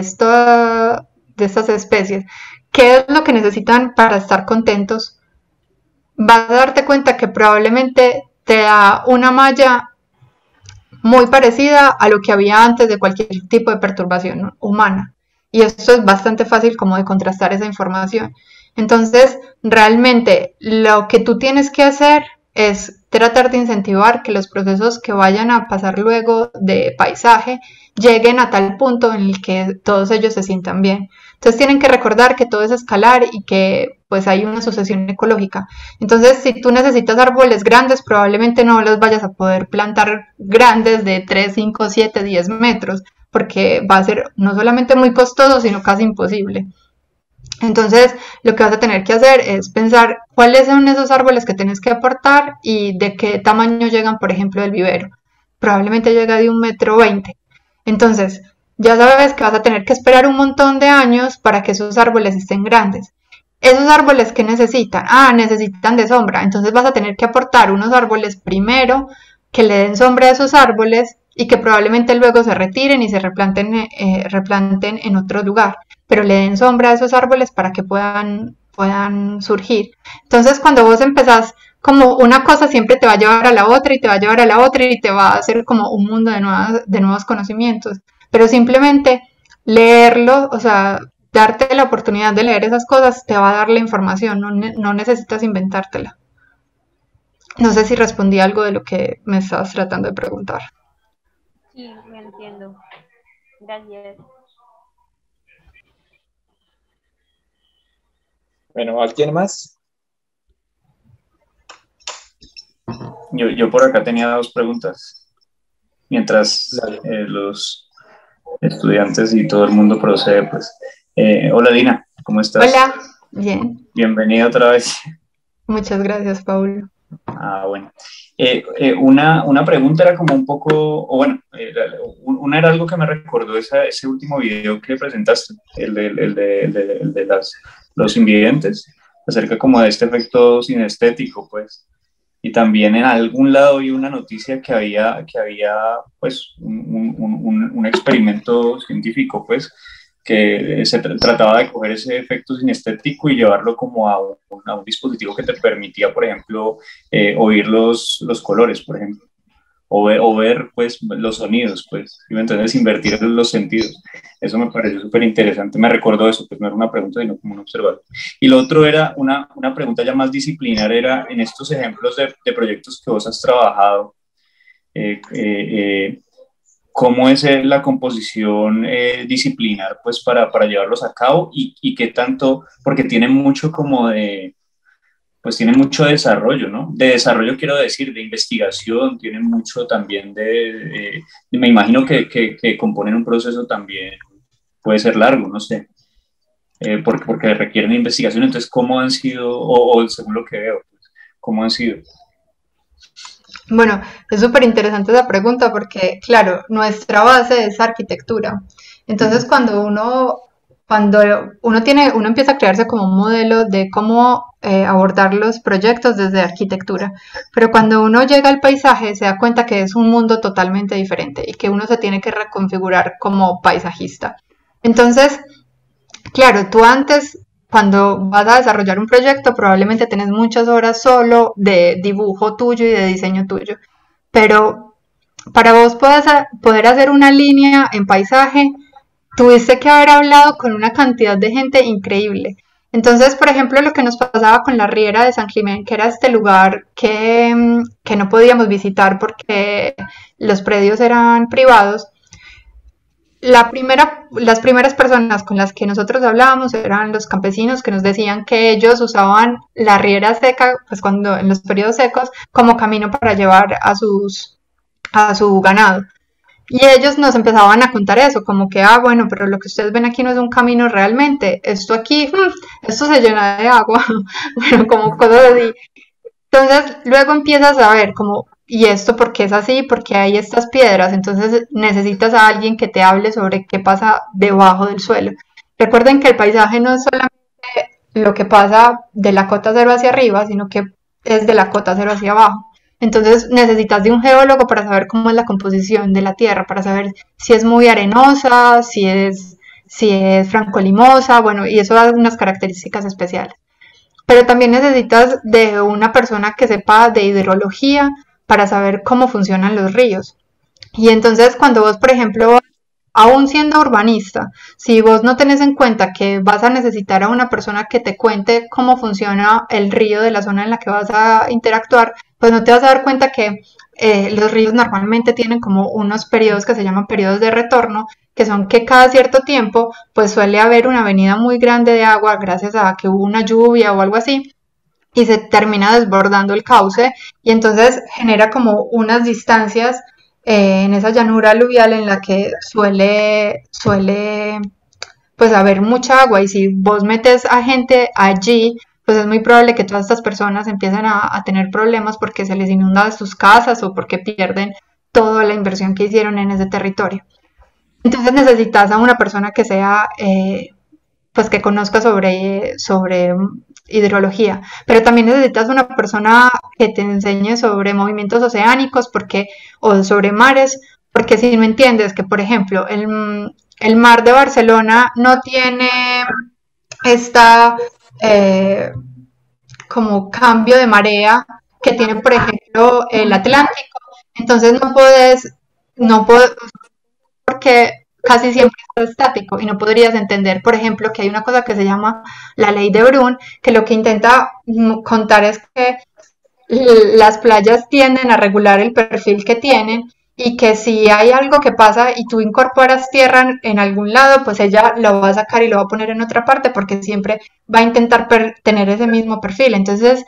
estas especies qué es lo que necesitan para estar contentos. Vas a darte cuenta que probablemente te da una malla muy parecida a lo que había antes de cualquier tipo de perturbación humana. Y esto es bastante fácil como de contrastar esa información. Entonces, realmente lo que tú tienes que hacer es tratar de incentivar que los procesos que vayan a pasar luego de paisaje lleguen a tal punto en el que todos ellos se sientan bien. Entonces tienen que recordar que todo es escalar y que pues hay una sucesión ecológica. Entonces si tú necesitas árboles grandes, probablemente no los vayas a poder plantar grandes de 3, 5, 7, 10 metros, porque va a ser no solamente muy costoso, sino casi imposible. Entonces, lo que vas a tener que hacer es pensar cuáles son esos árboles que tienes que aportar y de qué tamaño llegan, por ejemplo, del vivero. Probablemente llega de 1,20 m. Entonces, ya sabes que vas a tener que esperar un montón de años para que esos árboles estén grandes. ¿Esos árboles qué necesitan? Necesitan de sombra. Entonces vas a tener que aportar unos árboles primero que le den sombra a esos árboles y que probablemente luego se retiren y se replanten en otro lugar, pero le den sombra a esos árboles para que puedan surgir. Entonces cuando vos empezás, como una cosa siempre te va a llevar a la otra y te va a llevar a la otra y te va a hacer como un mundo de nuevos conocimientos, pero simplemente leerlo, o sea, darte la oportunidad de leer esas cosas te va a dar la información, no necesitas inventártela. No sé si respondí algo de lo que me estabas tratando de preguntar. Sí, me entiendo. Gracias. Bueno, ¿alguien más? Yo por acá tenía dos preguntas. Mientras los estudiantes y todo el mundo procede, pues. Hola, Dina, ¿cómo estás? Hola, bien. Bienvenida otra vez. Muchas gracias, Paulo. Bueno. Una pregunta era como un poco, o bueno, una era algo que me recordó ese último video que presentaste, el de los invidentes, acerca como de este efecto sinestético, pues. Y también en algún lado vi una noticia que había pues un experimento científico, pues, que se trataba de coger ese efecto sinestético y llevarlo como a un dispositivo que te permitía, por ejemplo, oír los colores, por ejemplo, o ver pues los sonidos, pues, y entonces invertir los sentidos. Eso me pareció súper interesante, me recordó eso, pues no era una pregunta, sino como un observador. Y lo otro era una pregunta ya más disciplinar, era en estos ejemplos de proyectos que vos has trabajado, cómo es la composición disciplinar, pues, para llevarlos a cabo y qué tanto, porque tienen mucho como pues tienen mucho desarrollo, ¿no? De desarrollo quiero decir, de investigación, tienen mucho también me imagino que componen un proceso también, puede ser largo, no sé, porque requieren investigación. Entonces, ¿cómo han sido, o según lo que veo, pues, cómo han sido? Bueno, es súper interesante esa pregunta porque, claro, nuestra base es arquitectura. Entonces, uno empieza a crearse como un modelo de cómo abordar los proyectos desde arquitectura. Pero cuando uno llega al paisaje, se da cuenta que es un mundo totalmente diferente y que uno se tiene que reconfigurar como paisajista. Entonces, claro, tú antes, cuando vas a desarrollar un proyecto, probablemente tenés muchas horas solo de dibujo tuyo y de diseño tuyo. Pero para vos poder hacer una línea en paisaje, tuviste que haber hablado con una cantidad de gente increíble. Entonces, por ejemplo, lo que nos pasaba con la Riera de San Clemente, que era este lugar que no podíamos visitar porque los predios eran privados, las primeras personas con las que nosotros hablábamos eran los campesinos que nos decían que ellos usaban la riera seca, pues cuando en los periodos secos, como camino para llevar a su ganado. Y ellos nos empezaban a contar eso, como que, bueno, pero lo que ustedes ven aquí no es un camino realmente, esto aquí, esto se llena de agua, bueno, como cosas así. Entonces, luego empiezas a ver como, ¿y esto por qué es así? Porque hay estas piedras. Entonces, necesitas a alguien que te hable sobre qué pasa debajo del suelo. Recuerden que el paisaje no es solamente lo que pasa de la cota cero hacia arriba, sino que es de la cota cero hacia abajo. Entonces, necesitas de un geólogo para saber cómo es la composición de la tierra, para saber si es muy arenosa, si es francolimosa, bueno, y eso da unas características especiales. Pero también necesitas de una persona que sepa de hidrología para saber cómo funcionan los ríos. Y entonces cuando vos, por ejemplo, aún siendo urbanista, si vos no tenés en cuenta que vas a necesitar a una persona que te cuente cómo funciona el río de la zona en la que vas a interactuar, pues no te vas a dar cuenta que los ríos normalmente tienen como unos periodos que se llaman periodos de retorno, que son que cada cierto tiempo pues suele haber una avenida muy grande de agua gracias a que hubo una lluvia o algo así, y se termina desbordando el cauce y entonces genera como unas distancias en esa llanura aluvial en la que suele pues haber mucha agua, y si vos metes a gente allí, pues es muy probable que todas estas personas empiecen a tener problemas porque se les inunda sus casas o porque pierden toda la inversión que hicieron en ese territorio. Entonces necesitas a una persona que sea, pues que conozca sobre hidrología, pero también necesitas una persona que te enseñe sobre movimientos oceánicos o sobre mares, porque si no entiendes que, por ejemplo, el mar de Barcelona no tiene esta como cambio de marea que tiene, por ejemplo, el Atlántico, entonces no puedes, porque casi siempre es estático y no podrías entender, por ejemplo, que hay una cosa que se llama la ley de Brun, que lo que intenta contar es que las playas tienden a regular el perfil que tienen y que si hay algo que pasa y tú incorporas tierra en algún lado, pues ella lo va a sacar y lo va a poner en otra parte porque siempre va a intentar tener ese mismo perfil. Entonces,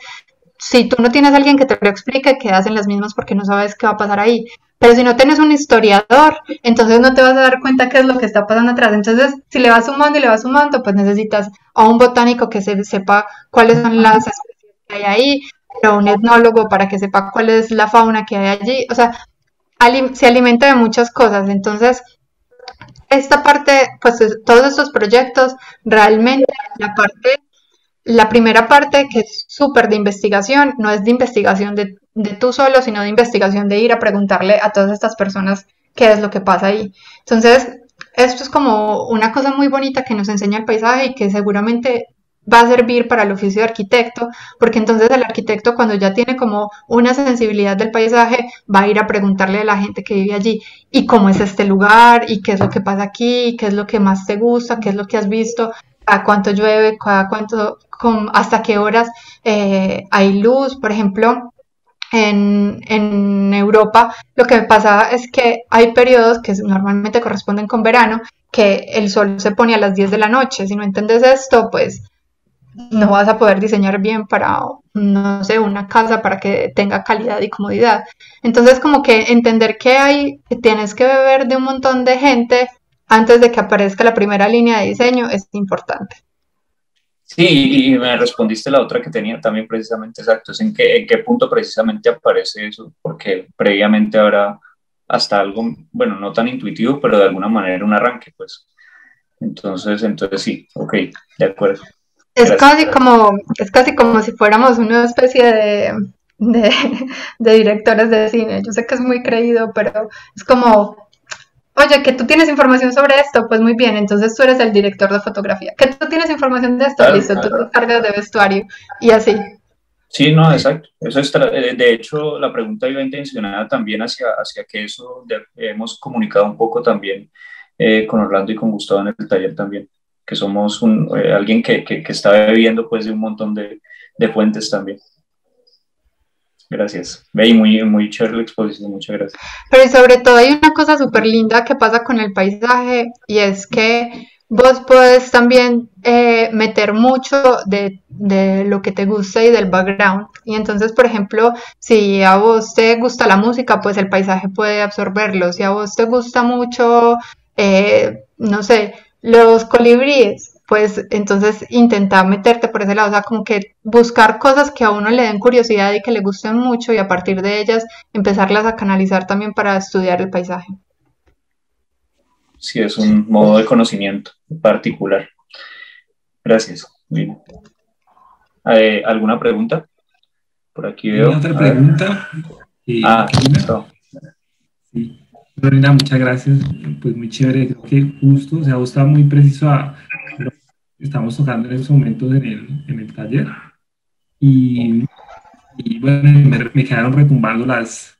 si tú no tienes a alguien que te lo explique, quedas en las mismas porque no sabes qué va a pasar ahí. Pero si no tienes un historiador, entonces no te vas a dar cuenta qué es lo que está pasando atrás. Entonces, si le vas sumando y le vas sumando, pues necesitas a un botánico que sepa cuáles son las especies que hay ahí, pero un etnólogo para que sepa cuál es la fauna que hay allí. O sea, se alimenta de muchas cosas. Entonces, esta parte, pues todos estos proyectos, realmente la primera parte, que es súper de investigación, no es de investigación de tú solo, sino de investigación de ir a preguntarle a todas estas personas qué es lo que pasa ahí. Entonces, esto es como una cosa muy bonita que nos enseña el paisaje y que seguramente va a servir para el oficio de arquitecto, porque entonces el arquitecto, cuando ya tiene como una sensibilidad del paisaje, va a ir a preguntarle a la gente que vive allí y cómo es este lugar y qué es lo que pasa aquí, qué es lo que más te gusta, qué es lo que has visto, a cuánto llueve, hasta qué horas hay luz. Por ejemplo, en Europa lo que pasa es que hay periodos que normalmente corresponden con verano, que el sol se pone a las 10 de la noche. Si no entiendes esto, pues no vas a poder diseñar bien para, no sé, una casa para que tenga calidad y comodidad. Entonces, como que entender que tienes que beber de un montón de gente antes de que aparezca la primera línea de diseño es importante. Sí, y me respondiste la otra que tenía también precisamente, exacto, es en qué punto precisamente aparece eso, porque previamente habrá hasta algo, bueno, no tan intuitivo, pero de alguna manera un arranque, pues. Entonces sí, ok, de acuerdo. Es Gracias. es casi como si fuéramos una especie de, de directores de cine. Yo sé que es muy creído, pero es como, oye, que tú tienes información sobre esto, pues muy bien, entonces tú eres el director de fotografía. Que tú tienes información de esto, Claro, listo, tú te cargas de vestuario y así. sí, no, exacto. Eso es de hecho, la pregunta iba intencionada también hacia que eso hemos comunicado un poco también con Orlando y con Gustavo en el taller también, que somos alguien que está bebiendo pues de un montón de fuentes también. Gracias. Ve, y muy chévere la exposición, muchas gracias. Pero sobre todo hay una cosa súper linda que pasa con el paisaje y es que vos puedes también meter mucho de lo que te gusta y del background. Y entonces, por ejemplo, si a vos te gusta la música, pues el paisaje puede absorberlo. Si a vos te gusta mucho, no sé, los colibríes, pues entonces intenta meterte por ese lado, o sea, como que buscar cosas que a uno le den curiosidad y que le gusten mucho y a partir de ellas empezarlas a canalizar también para estudiar el paisaje. Sí, es un modo de conocimiento particular. Gracias. Bien. ¿Alguna pregunta? Por aquí veo. Tenía otra pregunta. Listo. Sí. Lorena, muchas gracias. Pues muy chévere. Creo que justo, o sea, vos estás muy preciso a lo que estamos tocando en estos momentos en el taller. Y bueno, me quedaron retumbando las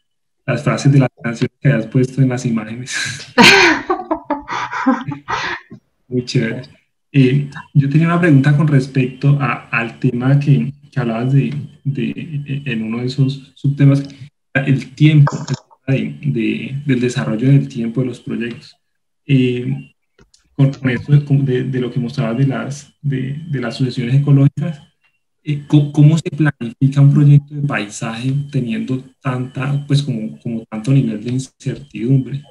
frases de las canciones que habías puesto en las imágenes. Muy chévere. Yo tenía una pregunta con respecto al tema que hablabas en uno de esos subtemas, el tiempo, del desarrollo del tiempo de los proyectos. Con esto de lo que mostrabas de las sucesiones ecológicas, ¿cómo se planifica un proyecto de paisaje teniendo como tanto nivel de incertidumbre?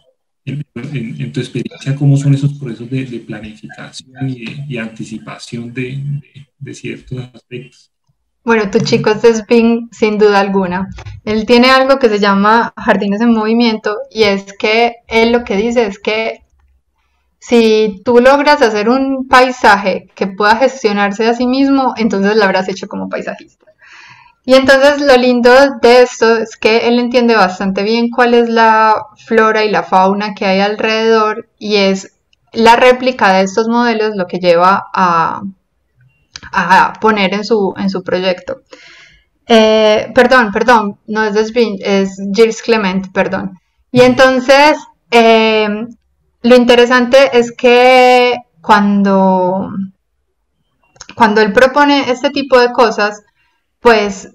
En tu experiencia, ¿cómo son esos procesos de planificación y anticipación de ciertos aspectos? Bueno, tu chico es de Spin sin duda alguna. Él tiene algo que se llama Jardines en Movimiento y es que él lo que dice es que si tú logras hacer un paisaje que pueda gestionarse a sí mismo, entonces lo habrás hecho como paisajista. Y entonces lo lindo de esto es que él entiende bastante bien cuál es la flora y la fauna que hay alrededor y es la réplica de estos modelos lo que lleva a poner en su proyecto. Perdón, no es de Spin, es Gilles Clement, perdón. Y entonces, lo interesante es que cuando él propone este tipo de cosas, pues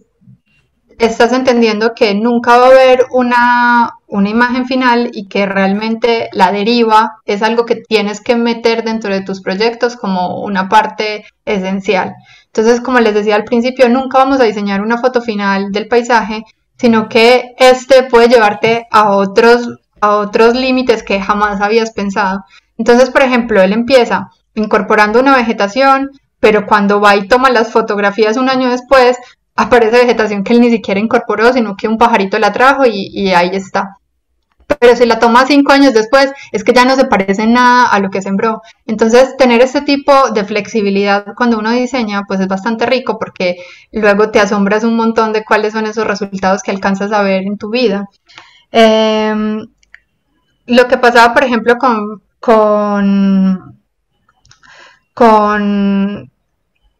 estás entendiendo que nunca va a haber una imagen final y que realmente la deriva es algo que tienes que meter dentro de tus proyectos como una parte esencial. Entonces, como les decía al principio, nunca vamos a diseñar una foto final del paisaje, sino que este puede llevarte a otros límites que jamás habías pensado. Entonces, por ejemplo, él empieza incorporando una vegetación, pero cuando va y toma las fotografías un año después, aparece vegetación que él ni siquiera incorporó, sino que un pajarito la trajo y ahí está. Pero si la toma 5 años después, es que ya no se parece en nada a lo que sembró. Entonces, tener este tipo de flexibilidad cuando uno diseña, pues es bastante rico porque luego te asombras un montón de cuáles son esos resultados que alcanzas a ver en tu vida. Lo que pasaba, por ejemplo,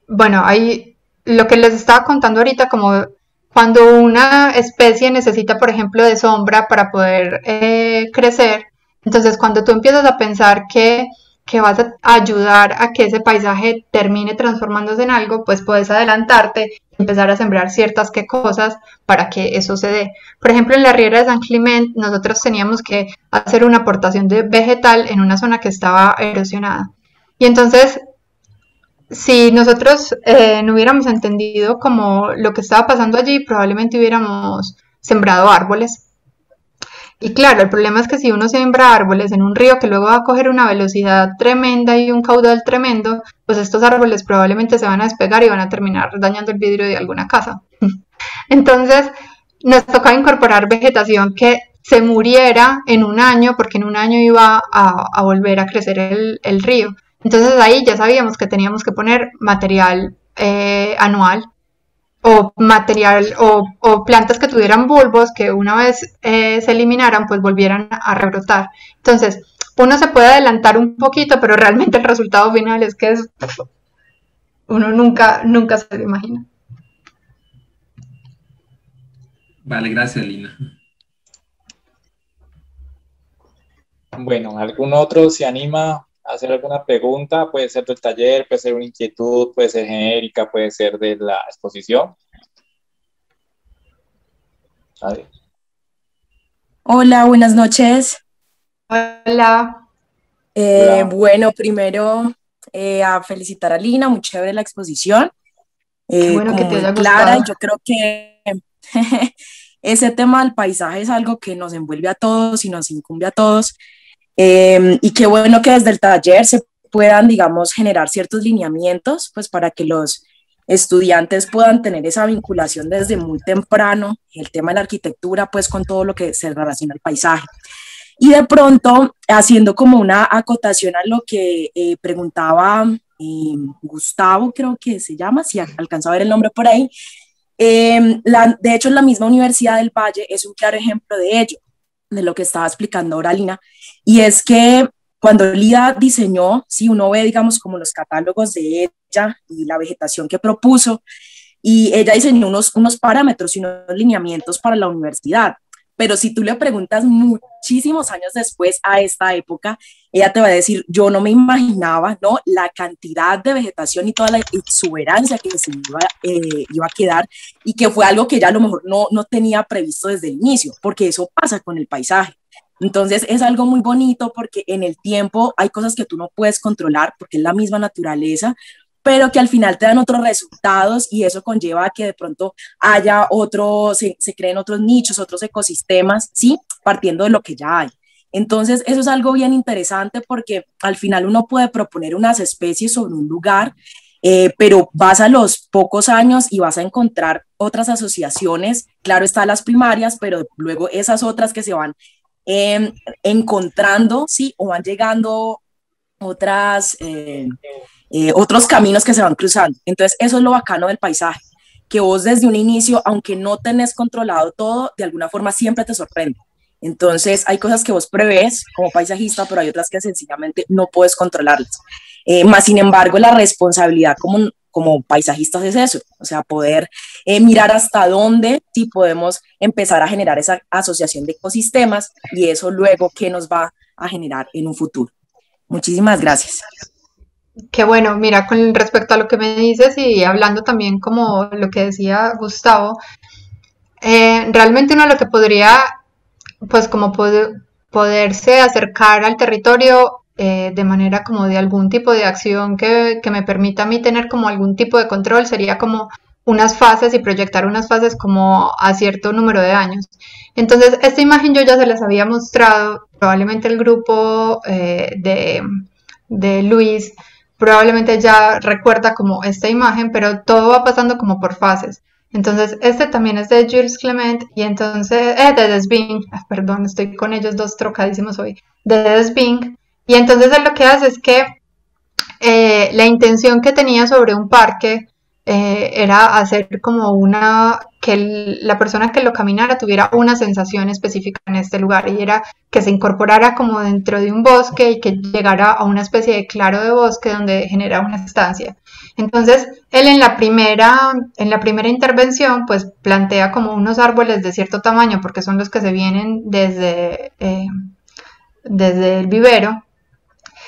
bueno, hay lo que les estaba contando ahorita, como cuando una especie necesita, por ejemplo, de sombra para poder crecer, entonces cuando tú empiezas a pensar que vas a ayudar a que ese paisaje termine transformándose en algo, pues puedes adelantarte y empezar a sembrar ciertas cosas para que eso se dé. Por ejemplo, en la Riera de San Clement, nosotros teníamos que hacer una aportación de vegetal en una zona que estaba erosionada. Y entonces, si nosotros no hubiéramos entendido como lo que estaba pasando allí, probablemente hubiéramos sembrado árboles. Y claro, el problema es que si uno siembra árboles en un río que luego va a coger una velocidad tremenda y un caudal tremendo, pues estos árboles probablemente se van a despegar y van a terminar dañando el vidrio de alguna casa. Entonces, nos tocaba incorporar vegetación que se muriera en un año, porque en un año iba a volver a crecer el río. Entonces ahí ya sabíamos que teníamos que poner material anual, o material o plantas que tuvieran bulbos que una vez se eliminaran pues volvieran a rebrotar. Entonces uno se puede adelantar un poquito, pero realmente el resultado final es que uno nunca se lo imagina. Vale, gracias, Lina. Bueno, ¿algún otro se anima a hacer alguna pregunta? Puede ser del taller, puede ser una inquietud, puede ser genérica, puede ser de la exposición. A ver. Hola, buenas noches. Hola. Hola. Bueno, primero a felicitar a Lina, muy chévere la exposición. Qué bueno que como te muy haya clara, gustado. y yo creo que ese tema del paisaje es algo que nos envuelve a todos y nos incumbe a todos. Y qué bueno que desde el taller se puedan, digamos, generar ciertos lineamientos, pues para que los estudiantes puedan tener esa vinculación desde muy temprano, el tema de la arquitectura, pues con todo lo que se relaciona al paisaje. Y de pronto, haciendo como una acotación a lo que preguntaba Gustavo, creo que se llama, si alcanzó a ver el nombre por ahí, de hecho, la misma Universidad del Valle es un claro ejemplo de ello, de lo que estaba explicando ahora Lina, y es que cuando Lida diseñó, si uno ve, digamos, como los catálogos de ella y la vegetación que propuso, y ella diseñó unos parámetros y unos lineamientos para la universidad. Pero si tú le preguntas muchísimos años después a esta época, ella te va a decir, yo no me imaginaba, ¿no?, la cantidad de vegetación y toda la exuberancia que se iba a quedar, y que fue algo que ella a lo mejor no tenía previsto desde el inicio, porque eso pasa con el paisaje. Entonces es algo muy bonito porque en el tiempo hay cosas que tú no puedes controlar porque es la misma naturaleza, pero que al final te dan otros resultados, y eso conlleva a que de pronto haya se creen otros nichos, otros ecosistemas, ¿sí? Partiendo de lo que ya hay. Entonces, eso es algo bien interesante porque al final uno puede proponer unas especies sobre un lugar, pero vas a los pocos años y vas a encontrar otras asociaciones, claro está las primarias, pero luego esas otras que se van encontrando, ¿sí? O van llegando otros caminos que se van cruzando. Entonces eso es lo bacano del paisaje, que vos desde un inicio, aunque no tenés controlado todo, de alguna forma siempre te sorprende. Entonces hay cosas que vos prevés como paisajista, pero hay otras que sencillamente no puedes controlarlas. Más sin embargo, la responsabilidad como paisajistas es eso, o sea, poder mirar hasta dónde sí podemos empezar a generar esa asociación de ecosistemas, y eso luego qué nos va a generar en un futuro. Muchísimas gracias. Qué bueno, mira, con respecto a lo que me dices y hablando también como lo que decía Gustavo, realmente uno lo que podría, pues como poderse acercar al territorio de manera como de algún tipo de acción que me permita a mí tener como algún tipo de control, sería como unas fases y proyectar unas fases como a cierto número de años. Entonces, esta imagen yo ya se las había mostrado, probablemente el grupo de Luis probablemente ya recuerda como esta imagen, pero todo va pasando como por fases. Entonces, este también es de Jules Clement y entonces, de Desbing, perdón, estoy con ellos dos trocadísimos hoy, de Desbing. Y entonces él lo que hace es que la intención que tenía sobre un parque era hacer como que la persona que lo caminara tuviera una sensación específica en este lugar, y era que se incorporara como dentro de un bosque y que llegara a una especie de claro de bosque donde genera una estancia. Entonces, él en la primera intervención, pues plantea como unos árboles de cierto tamaño, porque son los que se vienen desde el vivero.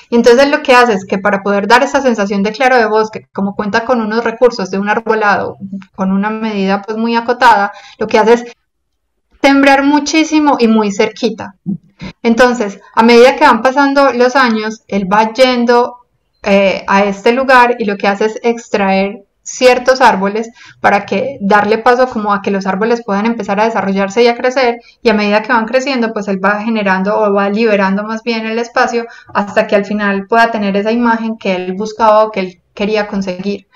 Y entonces lo que hace es que para poder dar esa sensación de claro de bosque, como cuenta con unos recursos de un arbolado, con una medida pues muy acotada, lo que hace es sembrar muchísimo y muy cerquita. Entonces, a medida que van pasando los años, él va yendo a este lugar y lo que hace es extraer ciertos árboles para que darle paso como a que los árboles puedan empezar a desarrollarse y a crecer, y a medida que van creciendo pues él va generando o va liberando más bien el espacio hasta que al final pueda tener esa imagen que él buscaba o que él quería conseguir.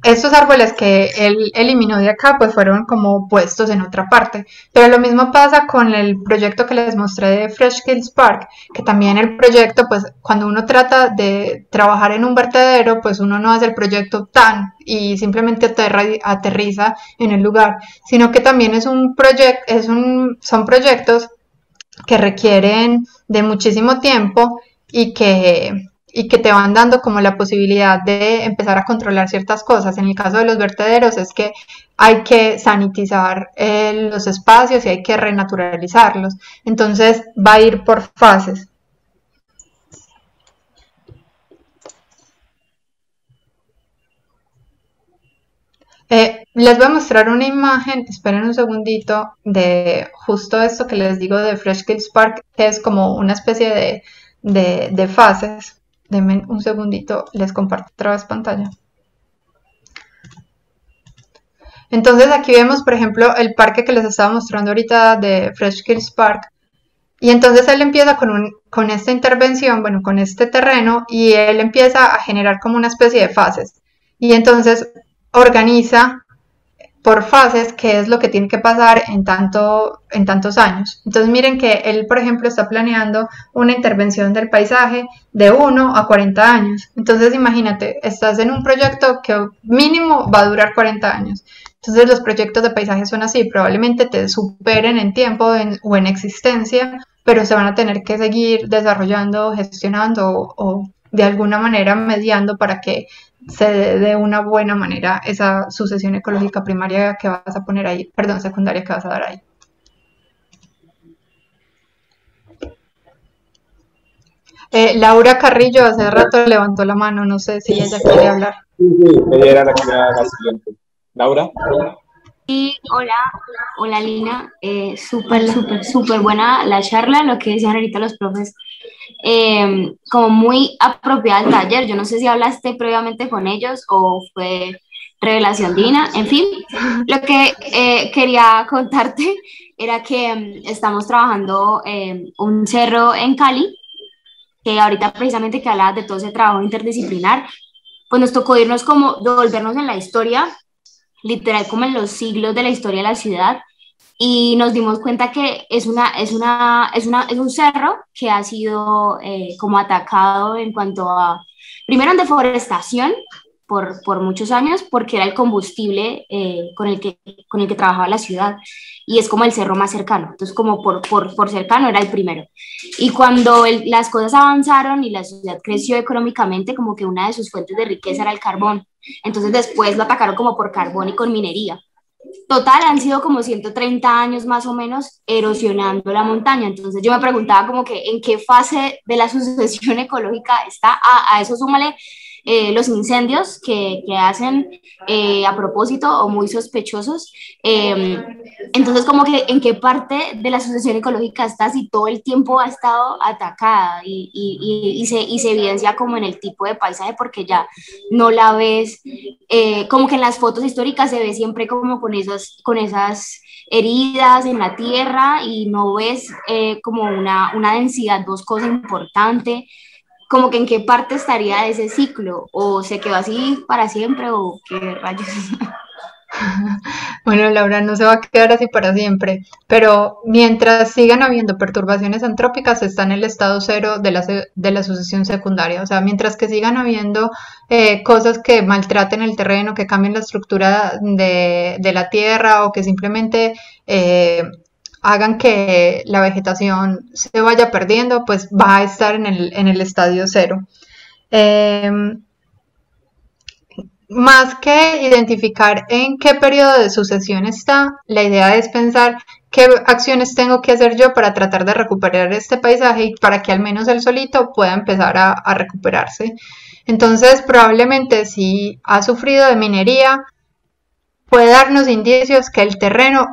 Estos árboles que él eliminó de acá pues fueron como puestos en otra parte, pero lo mismo pasa con el proyecto que les mostré de Fresh Kills Park, que también el proyecto pues cuando uno trata de trabajar en un vertedero pues uno no hace el proyecto tan y simplemente aterriza en el lugar, sino que también es un proyecto, son proyectos que requieren de muchísimo tiempo y que te van dando como la posibilidad de empezar a controlar ciertas cosas. En el caso de los vertederos es que hay que sanitizar los espacios y hay que renaturalizarlos. Entonces va a ir por fases. Les voy a mostrar una imagen, esperen un segundito, de justo esto que les digo de Fresh Kills Park, que es como una especie de fases. Denme un segundito, les comparto otra vez pantalla. Entonces aquí vemos, por ejemplo, el parque que les estaba mostrando ahorita de Fresh Kills Park. Y entonces él empieza con esta intervención, bueno, con este terreno, y él empieza a generar como una especie de fases. Y entonces organiza por fases qué es lo que tiene que pasar en tantos años. Entonces miren que él, por ejemplo, está planeando una intervención del paisaje de 1 a 40 años. Entonces imagínate, estás en un proyecto que mínimo va a durar 40 años. Entonces los proyectos de paisaje son así, probablemente te superen en tiempo o en existencia, pero se van a tener que seguir desarrollando, gestionando o de alguna manera mediando para que se dé de una buena manera esa sucesión ecológica primaria que vas a poner ahí, perdón, secundaria que vas a dar ahí. Laura Carrillo hace rato levantó la mano, no sé si ella quiere hablar. Sí, ella era la siguiente. Laura. Sí, hola Lina, súper buena la charla, lo que decían ahorita los profes, como muy apropiada al taller. Yo no sé si hablaste previamente con ellos o fue revelación divina. En fin, lo que quería contarte era que estamos trabajando un cerro en Cali, que ahorita precisamente que hablabas de todo ese trabajo interdisciplinar, pues nos tocó irnos como, devolvernos en la historia, literal como en los siglos de la historia de la ciudad, y nos dimos cuenta que es un cerro que ha sido como atacado en cuanto a, primero en deforestación por muchos años, porque era el combustible con el que trabajaba la ciudad, y es como el cerro más cercano, entonces como por cercano era el primero. Y cuando las cosas avanzaron y la ciudad creció económicamente, como que una de sus fuentes de riqueza era el carbón, entonces después lo atacaron como por carbón y con minería. Total, han sido como 130 años más o menos erosionando la montaña. Entonces yo me preguntaba como que en qué fase de la sucesión ecológica está. A eso súmale los incendios que hacen a propósito o muy sospechosos. Entonces como que en qué parte de la sucesión ecológica está si todo el tiempo ha estado atacada y se evidencia como en el tipo de paisaje, porque ya no la ves, como que en las fotos históricas se ve siempre como con esas heridas en la tierra y no ves como una densidad boscosa importante, como que en qué parte estaría ese ciclo, o se quedó así para siempre, o qué rayos. Bueno, Laura, no se va a quedar así para siempre, pero mientras sigan habiendo perturbaciones antrópicas, está en el estado cero de la sucesión secundaria. O sea, mientras que sigan habiendo cosas que maltraten el terreno, que cambien la estructura de la tierra o que simplemente hagan que la vegetación se vaya perdiendo, pues va a estar en el estadio cero. Más que identificar en qué periodo de sucesión está, la idea es pensar qué acciones tengo que hacer yo para tratar de recuperar este paisaje y para que al menos él solito pueda empezar a recuperarse. Entonces, probablemente si ha sufrido de minería, puede darnos indicios que el terreno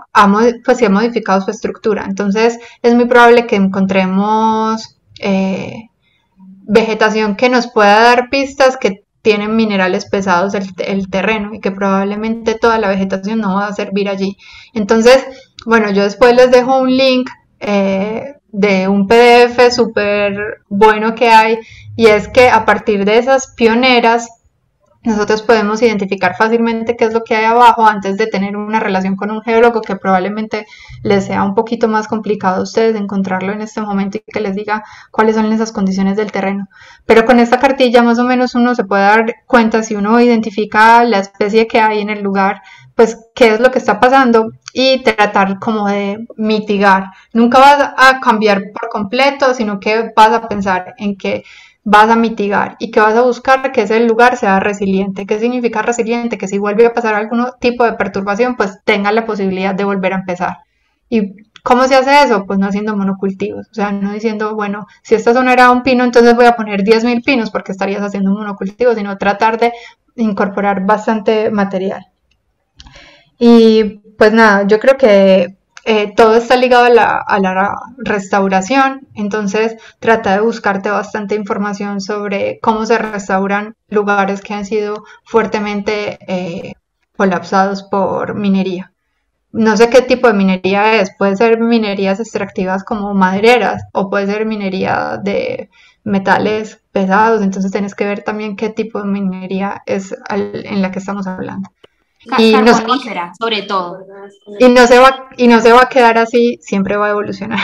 pues, sí ha modificado su estructura. Entonces, es muy probable que encontremos vegetación que nos pueda dar pistas que tienen minerales pesados el terreno y que probablemente toda la vegetación no va a servir allí. Entonces, bueno, yo después les dejo un link de un PDF súper bueno que hay, y es que a partir de esas pioneras nosotros podemos identificar fácilmente qué es lo que hay abajo antes de tener una relación con un geólogo, que probablemente les sea un poquito más complicado a ustedes encontrarlo en este momento y que les diga cuáles son esas condiciones del terreno. Pero con esta cartilla más o menos uno se puede dar cuenta, si uno identifica la especie que hay en el lugar, pues qué es lo que está pasando y tratar como de mitigar. Nunca vas a cambiar por completo, sino que vas a pensar en que vas a mitigar y que vas a buscar que ese lugar sea resiliente. ¿Qué significa resiliente? Que si vuelve a pasar algún tipo de perturbación, pues tenga la posibilidad de volver a empezar. ¿Y cómo se hace eso? Pues no haciendo monocultivos, o sea, no diciendo, bueno, si esta zona era un pino, entonces voy a poner 10.000 pinos porque estarías haciendo un monocultivo, sino tratar de incorporar bastante material. Y pues nada, yo creo que todo está ligado a la restauración, entonces trata de buscarte bastante información sobre cómo se restauran lugares que han sido fuertemente colapsados por minería. No sé qué tipo de minería es, puede ser minerías extractivas como madereras o puede ser minería de metales pesados, entonces tienes que ver también qué tipo de minería es en la que estamos hablando. Carbonífera, sobre todo. Y no se va a quedar así, siempre va a evolucionar.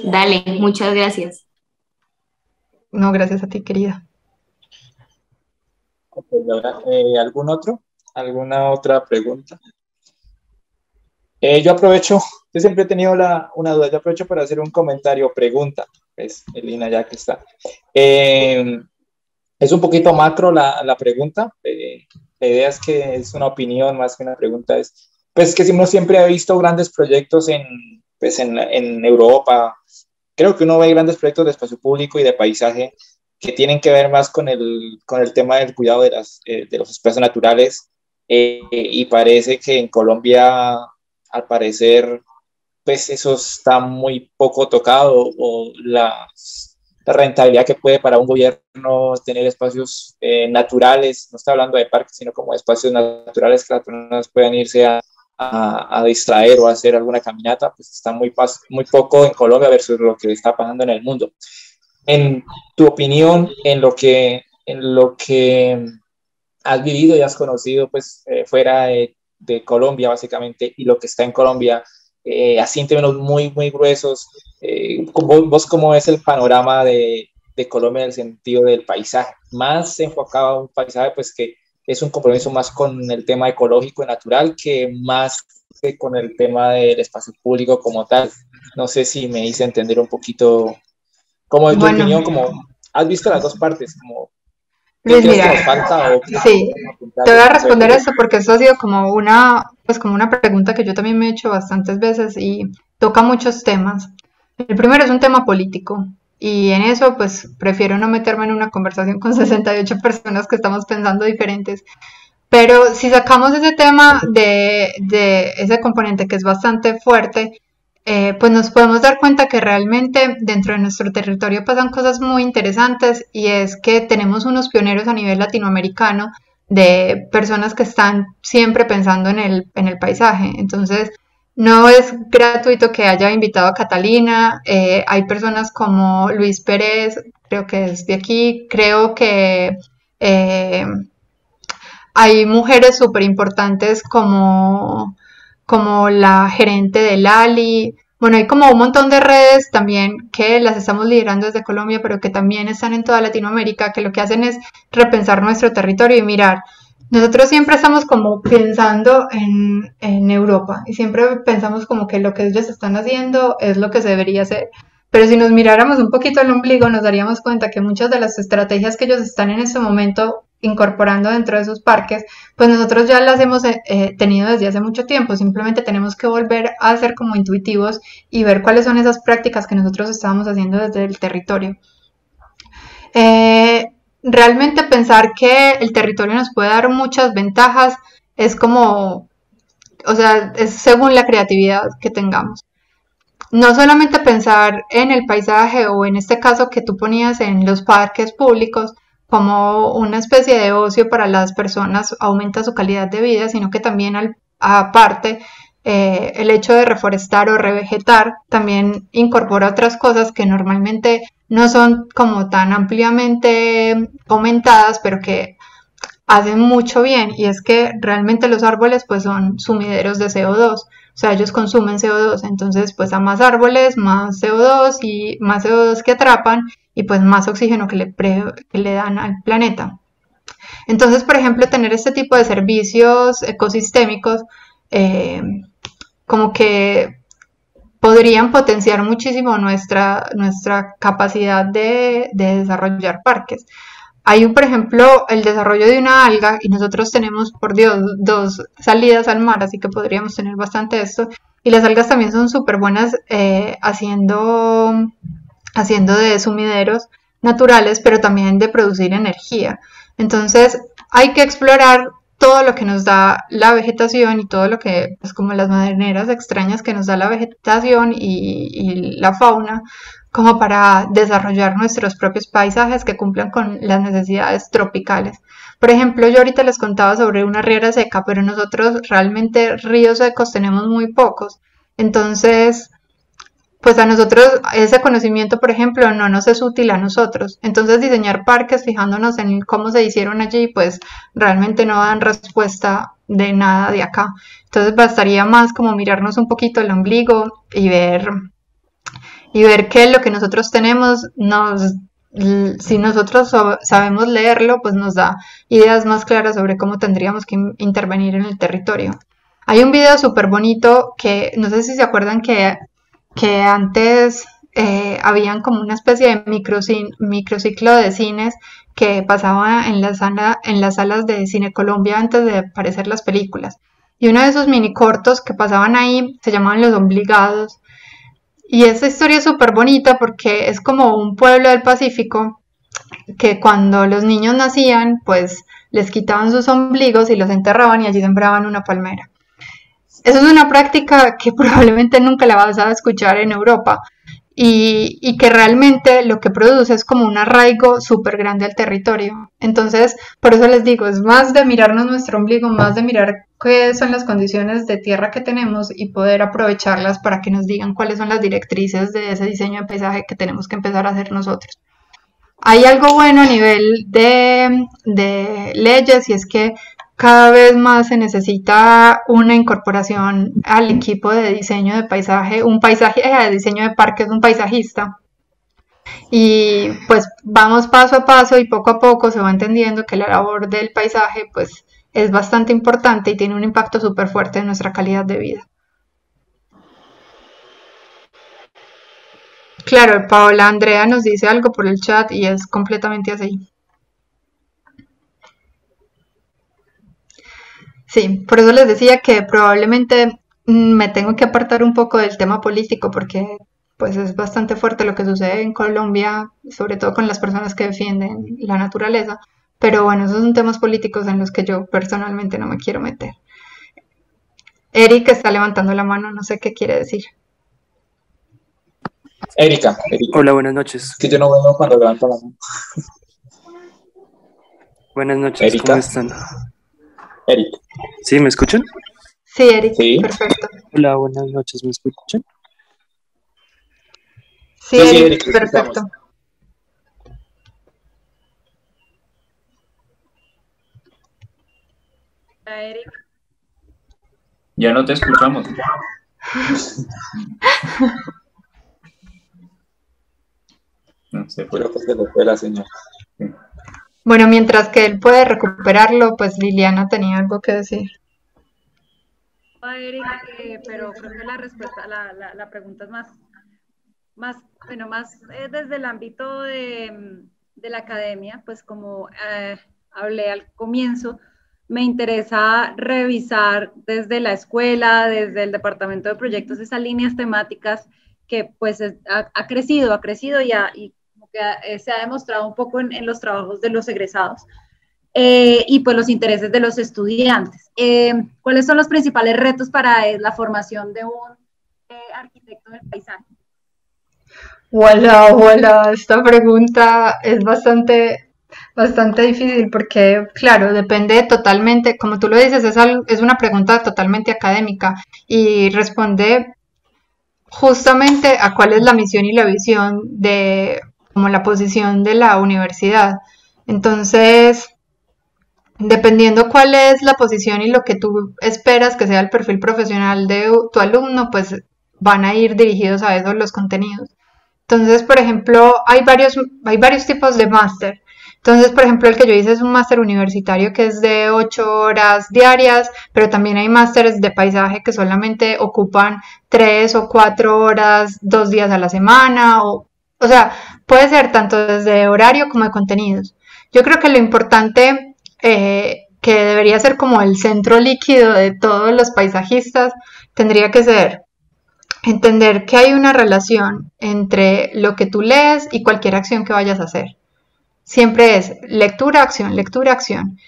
Dale, muchas gracias. No, gracias a ti, querida. ¿Algún otro? ¿Alguna otra pregunta? Yo siempre he tenido una duda, yo aprovecho para hacer un comentario o pregunta, pues, Lina, ya que está. Es un poquito macro la pregunta. La idea es que es una opinión más que una pregunta. Es pues que uno siempre ha visto grandes proyectos en Europa. Creo que uno ve grandes proyectos de espacio público y de paisaje que tienen que ver más con el tema del cuidado de los espacios naturales. Y parece que en Colombia, al parecer, pues eso está muy poco tocado, o la rentabilidad que puede para un gobierno tener espacios naturales, no estoy hablando de parques, sino como de espacios naturales que las personas puedan irse a distraer o a hacer alguna caminata, pues está muy poco en Colombia versus lo que está pasando en el mundo. En tu opinión, en lo que has vivido y has conocido pues fuera de Colombia básicamente, y lo que está en Colombia, así en términos muy, muy gruesos, ¿vos cómo ves el panorama de Colombia en el sentido del paisaje? Más enfocado a un paisaje pues que es un compromiso más con el tema ecológico y natural que más que con el tema del espacio público como tal. No sé si me hice entender un poquito, como de tu opinión, como has visto las dos partes, como Luis, ¿qué crees mira, que nos falta? sí, te voy a responder esto porque esto ha sido como una pregunta que yo también me he hecho bastantes veces y toca muchos temas. El primero es un tema político y en eso pues prefiero no meterme en una conversación con 68 personas que estamos pensando diferentes. Pero si sacamos ese tema de ese componente que es bastante fuerte, pues nos podemos dar cuenta que realmente dentro de nuestro territorio pasan cosas muy interesantes, y es que tenemos unos pioneros a nivel latinoamericano de personas que están siempre pensando en el paisaje. Entonces, no es gratuito que haya invitado a Catalina, hay personas como Luis Pérez, creo que es de aquí, creo que hay mujeres súper importantes como la gerente del Ali. Bueno, hay como un montón de redes también que las estamos liderando desde Colombia, pero que también están en toda Latinoamérica, que lo que hacen es repensar nuestro territorio y mirar. Nosotros siempre estamos como pensando en Europa y siempre pensamos como que lo que ellos están haciendo es lo que se debería hacer. Pero si nos miráramos un poquito al ombligo, nos daríamos cuenta que muchas de las estrategias que ellos están en este momento incorporando dentro de sus parques, pues nosotros ya las hemos tenido desde hace mucho tiempo. Simplemente tenemos que volver a ser como intuitivos y ver cuáles son esas prácticas que nosotros estábamos haciendo desde el territorio. Realmente pensar que el territorio nos puede dar muchas ventajas es como, o sea, es según la creatividad que tengamos. no solamente pensar en el paisaje o en este caso que tú ponías en los parques públicos como una especie de ocio para las personas, aumenta su calidad de vida, sino que también aparte el hecho de reforestar o revegetar también incorpora otras cosas que normalmente no son como tan ampliamente comentadas, pero que hacen mucho bien, y es que realmente los árboles pues son sumideros de CO2, o sea, ellos consumen CO2, entonces pues a más árboles, más CO2 y más CO2 que atrapan y pues más oxígeno que le dan al planeta. Entonces, por ejemplo, tener este tipo de servicios ecosistémicos como que podrían potenciar muchísimo nuestra capacidad de desarrollar parques. Hay, por ejemplo, el desarrollo de una alga y nosotros tenemos, por Dios, 2 salidas al mar, así que podríamos tener bastante esto. Y las algas también son súper buenas haciendo de sumideros naturales, pero también de producir energía. Entonces, hay que explorar todo lo que nos da la vegetación y todo lo que, pues como las maneras extrañas que nos da la vegetación y la fauna, como para desarrollar nuestros propios paisajes que cumplan con las necesidades tropicales. Por ejemplo, yo ahorita les contaba sobre una riera seca, pero nosotros realmente ríos secos tenemos muy pocos. Entonces, pues a nosotros ese conocimiento, por ejemplo, no nos es útil a nosotros. Entonces, diseñar parques fijándonos en cómo se hicieron allí, pues realmente no dan respuesta de nada de acá. Entonces, bastaría más como mirarnos un poquito el ombligo y ver que lo que nosotros tenemos si nosotros sabemos leerlo, pues nos da ideas más claras sobre cómo tendríamos que intervenir en el territorio. Hay un video súper bonito que no sé si se acuerdan que antes habían como una especie de microciclo de cines que pasaba en las salas de Cine Colombia antes de aparecer las películas. Y uno de esos mini cortos que pasaban ahí se llamaban Los Ombligados. Y esta historia es súper bonita porque es como un pueblo del Pacífico que cuando los niños nacían, pues les quitaban sus ombligos y los enterraban y allí sembraban una palmera. Eso es una práctica que probablemente nunca la vas a escuchar en Europa y que realmente lo que produce es como un arraigo súper grande al territorio. Entonces, por eso les digo, es más de mirarnos nuestro ombligo, más de mirar qué son las condiciones de tierra que tenemos y poder aprovecharlas para que nos digan cuáles son las directrices de ese diseño de paisaje que tenemos que empezar a hacer nosotros. Hay algo bueno a nivel de leyes y es que cada vez más se necesita una incorporación al equipo de diseño de paisaje, de diseño de parques, un paisajista. Y pues vamos paso a paso y poco a poco se va entendiendo que la labor del paisaje pues es bastante importante y tiene un impacto súper fuerte en nuestra calidad de vida. Claro, Paola Andrea nos dice algo por el chat y es completamente así. Sí, por eso les decía que probablemente me tengo que apartar un poco del tema político porque pues es bastante fuerte lo que sucede en Colombia, sobre todo con las personas que defienden la naturaleza, pero bueno, esos son temas políticos en los que yo personalmente no me quiero meter. Eric está levantando la mano, no sé qué quiere decir. Erika. Hola, buenas noches. Que yo no veo cuando levanto la mano. Buenas noches, Erika. ¿Cómo están? Eric. ¿Sí, me escuchan? Sí, Eric, Sí. Perfecto. Hola, buenas noches, ¿me escuchan? Sí, Sí, Eric, Eric, te perfecto. escuchamos. Eric. Ya no te escuchamos. No sé, Creo que se le fue la señal. Bueno, mientras que él puede recuperarlo, pues Liliana tenía algo que decir. Eric, pero creo que la respuesta, la pregunta es más desde el ámbito de la academia, pues como hablé al comienzo, me interesa revisar desde la escuela, desde el departamento de proyectos, esas líneas temáticas que pues ha crecido y como que se ha demostrado un poco en los trabajos de los egresados. Y pues los intereses de los estudiantes. ¿Cuáles son los principales retos para la formación de un arquitecto del paisaje? Hola, esta pregunta es bastante difícil porque, claro, depende totalmente, como tú lo dices, es una pregunta totalmente académica y responde justamente a cuál es la misión y la visión de, como la posición de la universidad. Entonces, dependiendo cuál es la posición y lo que tú esperas que sea el perfil profesional de tu alumno, pues van a ir dirigidos a eso los contenidos. Entonces, por ejemplo, hay varios tipos de máster. Entonces, por ejemplo, el que yo hice es un máster universitario que es de 8 horas diarias, pero también hay másteres de paisaje que solamente ocupan 3 o 4 horas, 2 días a la semana, o sea, puede ser tanto desde horario como de contenidos. Yo creo que lo importante que debería ser como el centro líquido de todos los paisajistas tendría que ser entender que hay una relación entre lo que tú lees y cualquier acción que vayas a hacer. Siempre es lectura, acción.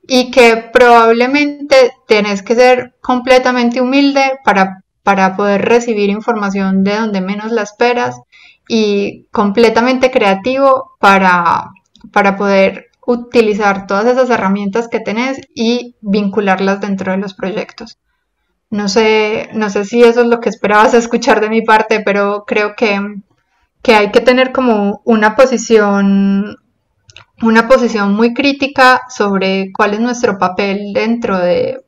Y que probablemente tienes que ser completamente humilde para poder recibir información de donde menos la esperas y completamente creativo para poder utilizar todas esas herramientas que tenés y vincularlas dentro de los proyectos. No sé si eso es lo que esperabas escuchar de mi parte, pero creo que hay que tener como una posición muy crítica sobre cuál es nuestro papel dentro de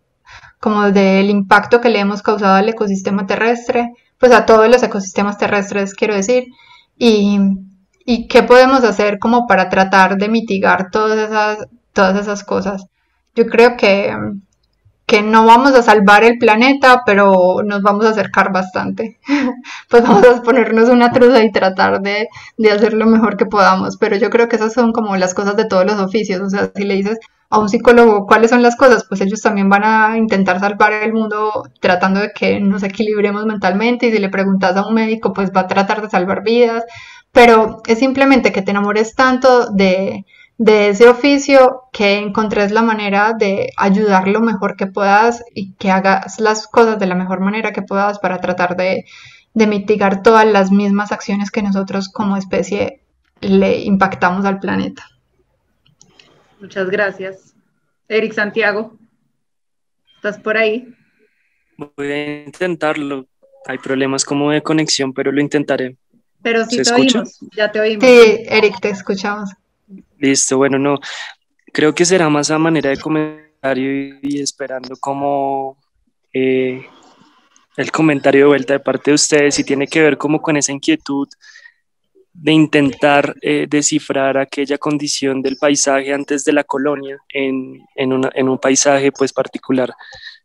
como del impacto que le hemos causado al ecosistema terrestre, pues a todos los ecosistemas terrestres quiero decir, y qué podemos hacer como para tratar de mitigar todas esas cosas. Yo creo que no vamos a salvar el planeta, pero nos vamos a acercar bastante. Pues vamos a ponernos una truza y tratar de hacer lo mejor que podamos, pero yo creo que esas son como las cosas de todos los oficios, o sea, si le dices a un psicólogo cuáles son las cosas, pues ellos también van a intentar salvar el mundo tratando de que nos equilibremos mentalmente, y si le preguntas a un médico, pues va a tratar de salvar vidas, pero es simplemente que te enamores tanto de ese oficio que encontres la manera de ayudar lo mejor que puedas y que hagas las cosas de la mejor manera que puedas para tratar de mitigar todas las mismas acciones que nosotros como especie le impactamos al planeta. Muchas gracias. Eric Santiago, ¿estás por ahí? Voy a intentarlo. Hay problemas como de conexión, pero lo intentaré. Pero sí ¿Se te escucha? oímos, ya te oímos. Sí, Eric, te escuchamos. Listo, bueno, no. Creo que será más a manera de comentario y esperando como el comentario de vuelta de parte de ustedes, y tiene que ver como con esa inquietud de intentar descifrar aquella condición del paisaje antes de la colonia en un paisaje pues particular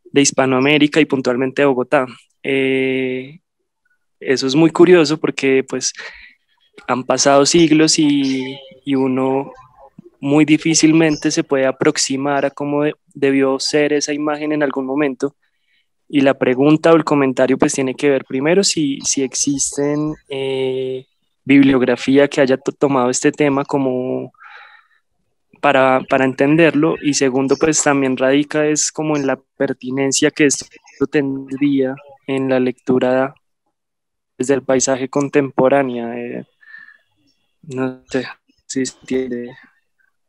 de Hispanoamérica y puntualmente de Bogotá. Eso es muy curioso porque pues han pasado siglos y uno muy difícilmente se puede aproximar a cómo debió ser esa imagen en algún momento. Y la pregunta o el comentario pues tiene que ver primero si existen bibliografía que haya tomado este tema como para entenderlo, y segundo pues también radica es como en la pertinencia que esto tendría en la lectura desde el paisaje contemporáneo. No sé si tiene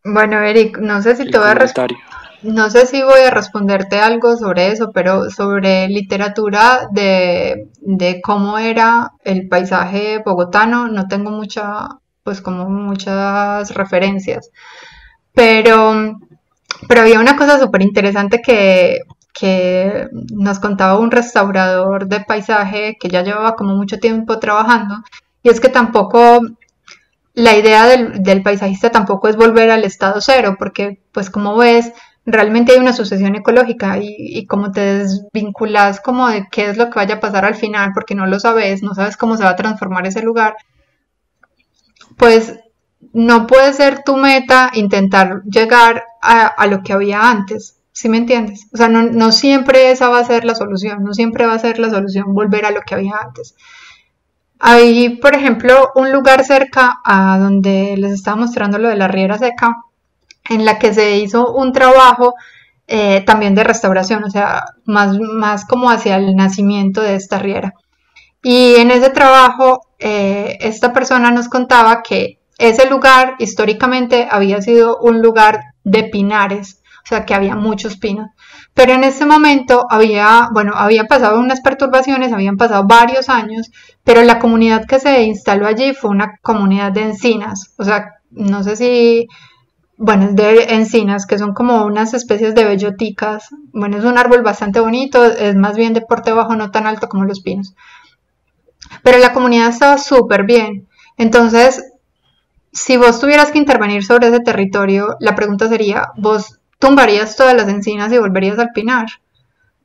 Bueno, Eric, no sé si el te voy a comentario. no sé si voy a responderte algo sobre eso, pero sobre literatura de cómo era el paisaje bogotano, no tengo pues como muchas referencias. Pero, pero había una cosa súper interesante que nos contaba un restaurador de paisaje que ya llevaba como mucho tiempo trabajando, y es que tampoco la idea del paisajista tampoco es volver al estado cero, porque pues como ves, realmente hay una sucesión ecológica y como te desvinculas como de qué es lo que vaya a pasar al final, porque no lo sabes, no sabes cómo se va a transformar ese lugar, pues no puede ser tu meta intentar llegar a lo que había antes, ¿sí me entiendes? O sea, no siempre esa va a ser la solución, no siempre va a ser la solución volver a lo que había antes. Hay, por ejemplo, un lugar cerca a donde les estaba mostrando lo de la Riera Seca, en la que se hizo un trabajo también de restauración, o sea, más como hacia el nacimiento de esta riera. Y en ese trabajo, esta persona nos contaba que ese lugar históricamente había sido un lugar de pinares, o sea que había muchos pinos. Pero en ese momento había pasado unas perturbaciones, habían pasado varios años, pero la comunidad que se instaló allí fue una comunidad de encinas, o sea, no sé si, bueno, es de encinas, que son como unas especies de belloticas. Bueno, es un árbol bastante bonito, es más bien de porte bajo, no tan alto como los pinos. Pero la comunidad estaba súper bien. Entonces, si vos tuvieras que intervenir sobre ese territorio, la pregunta sería, ¿vos tumbarías todas las encinas y volverías al pinar?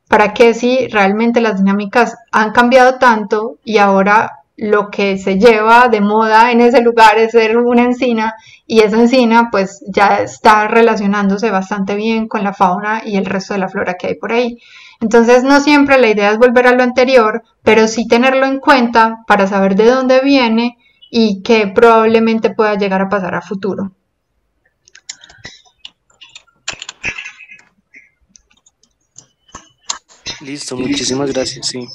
¿Para qué si realmente las dinámicas han cambiado tanto y ahora lo que se lleva de moda en ese lugar es ser una encina y esa encina pues ya está relacionándose bastante bien con la fauna y el resto de la flora que hay por ahí? Entonces no siempre la idea es volver a lo anterior, pero sí tenerlo en cuenta para saber de dónde viene y qué probablemente pueda llegar a pasar a futuro. Listo, muchísimas gracias, sí.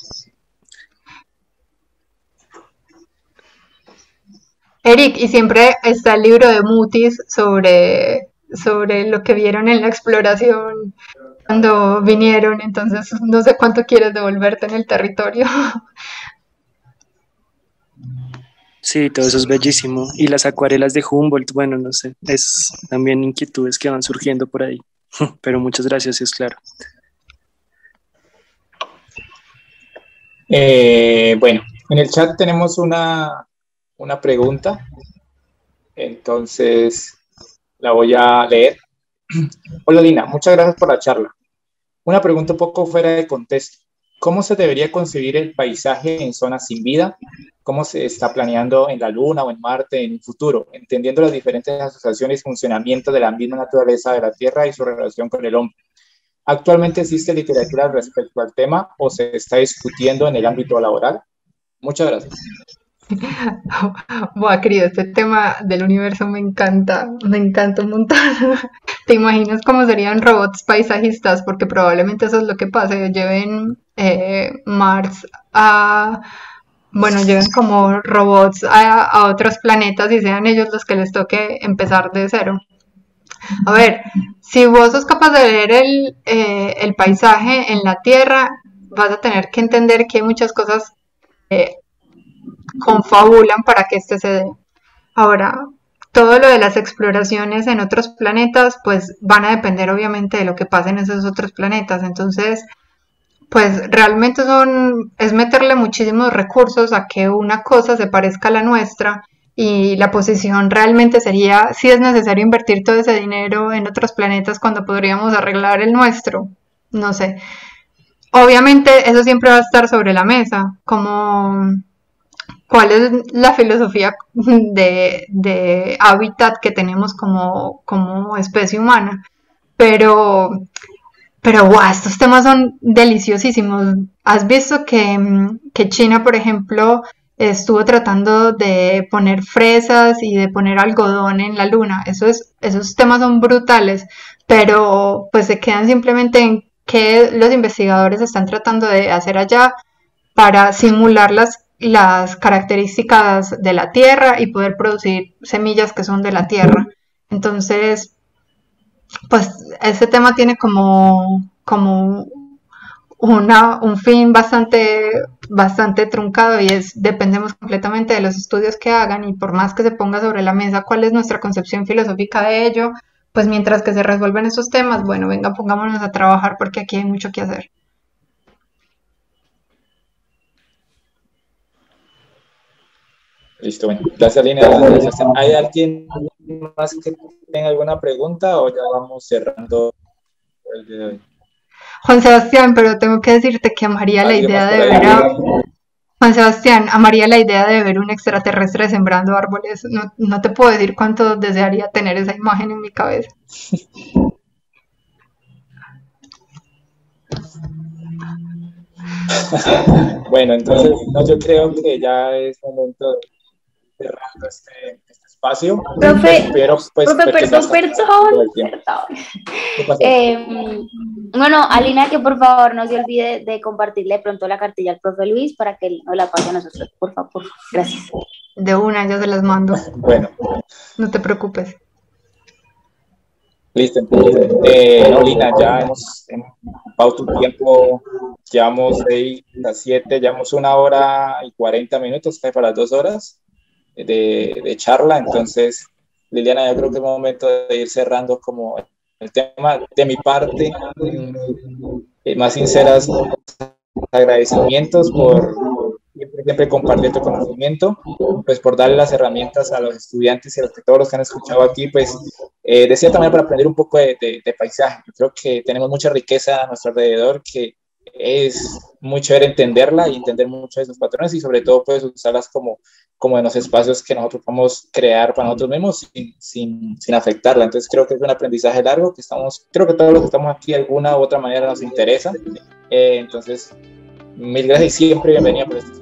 Eric, y siempre está el libro de Mutis sobre lo que vieron en la exploración cuando vinieron, entonces no sé cuánto quieres devolverte en el territorio. Sí, todo eso es bellísimo. Y las acuarelas de Humboldt, bueno, no sé, es también inquietudes que van surgiendo por ahí. Pero muchas gracias, sí, es claro. Bueno, en el chat tenemos una pregunta, entonces la voy a leer. Hola Lina, muchas gracias por la charla. Una pregunta un poco fuera de contexto. ¿Cómo se debería concebir el paisaje en zonas sin vida? ¿Cómo se está planeando en la Luna o en Marte en un futuro? Entendiendo las diferentes asociaciones y funcionamiento de la misma naturaleza de la Tierra y su relación con el hombre. ¿Actualmente existe literatura respecto al tema o se está discutiendo en el ámbito laboral? Muchas gracias. Buah, querido, este tema del universo me encanta un montón. ¿Te imaginas cómo serían robots paisajistas? Porque probablemente eso es lo que pase, lleven Mars lleven como robots a otros planetas y sean ellos los que les toque empezar de cero. A ver, si vos sos capaz de leer el paisaje en la Tierra, vas a tener que entender que hay muchas cosas confabulan para que este se dé. Ahora, todo lo de las exploraciones en otros planetas, pues van a depender obviamente de lo que pase en esos otros planetas. Entonces, pues realmente es meterle muchísimos recursos a que una cosa se parezca a la nuestra y la posición realmente sería si es necesario invertir todo ese dinero en otros planetas cuando podríamos arreglar el nuestro. No sé. Obviamente eso siempre va a estar sobre la mesa, como cuál es la filosofía de hábitat que tenemos como especie humana. Pero wow, estos temas son deliciosísimos. ¿Has visto que China, por ejemplo, estuvo tratando de poner fresas y de poner algodón en la luna? Esos temas son brutales, pero pues se quedan simplemente en qué los investigadores están tratando de hacer allá para simular las características de la Tierra y poder producir semillas que son de la Tierra. Entonces, pues ese tema tiene como un fin bastante truncado y dependemos completamente de los estudios que hagan y por más que se ponga sobre la mesa cuál es nuestra concepción filosófica de ello, pues mientras que se resuelven esos temas, bueno, venga, pongámonos a trabajar porque aquí hay mucho que hacer. Listo, bueno, gracias Lina. ¿Hay alguien más que tenga alguna pregunta o ya vamos cerrando el día de hoy? Juan Sebastián, pero tengo que decirte que amaría la idea de ver Juan Sebastián, amaría la idea de ver un extraterrestre sembrando árboles. No te puedo decir cuánto desearía tener esa imagen en mi cabeza. Bueno, entonces yo creo que ya es momento de cerrando este espacio. espacio. Profe, Pero, pues, profe, perdón. ¿Qué pasó? Bueno, Alina, que por favor no se olvide de compartirle de pronto la cartilla al profe Luis para que él nos la pase a nosotros, por favor. Gracias. De una, ya se las mando. Bueno, No te preocupes. listo. Entonces, no, Lina, ya hemos pauta un tiempo, llevamos 6 a 7, llevamos 1 hora y 40 minutos, casi para las 2 horas de charla. Entonces, Liliana, yo creo que es momento de ir cerrando como el tema. De mi parte, más sinceras agradecimientos por siempre compartir tu conocimiento, pues por darle las herramientas a los estudiantes y a todos los que han escuchado aquí, pues de cierta manera para aprender un poco de paisaje. Yo creo que tenemos mucha riqueza a nuestro alrededor, que es muy chévere entenderla y entender mucho de esos patrones, y sobre todo pues usarlas como en los espacios que nosotros podemos crear para nosotros mismos sin afectarla. Entonces creo que es un aprendizaje largo que creo que todos los que estamos aquí de alguna u otra manera nos interesa. Entonces, mil gracias y siempre bienvenida por este.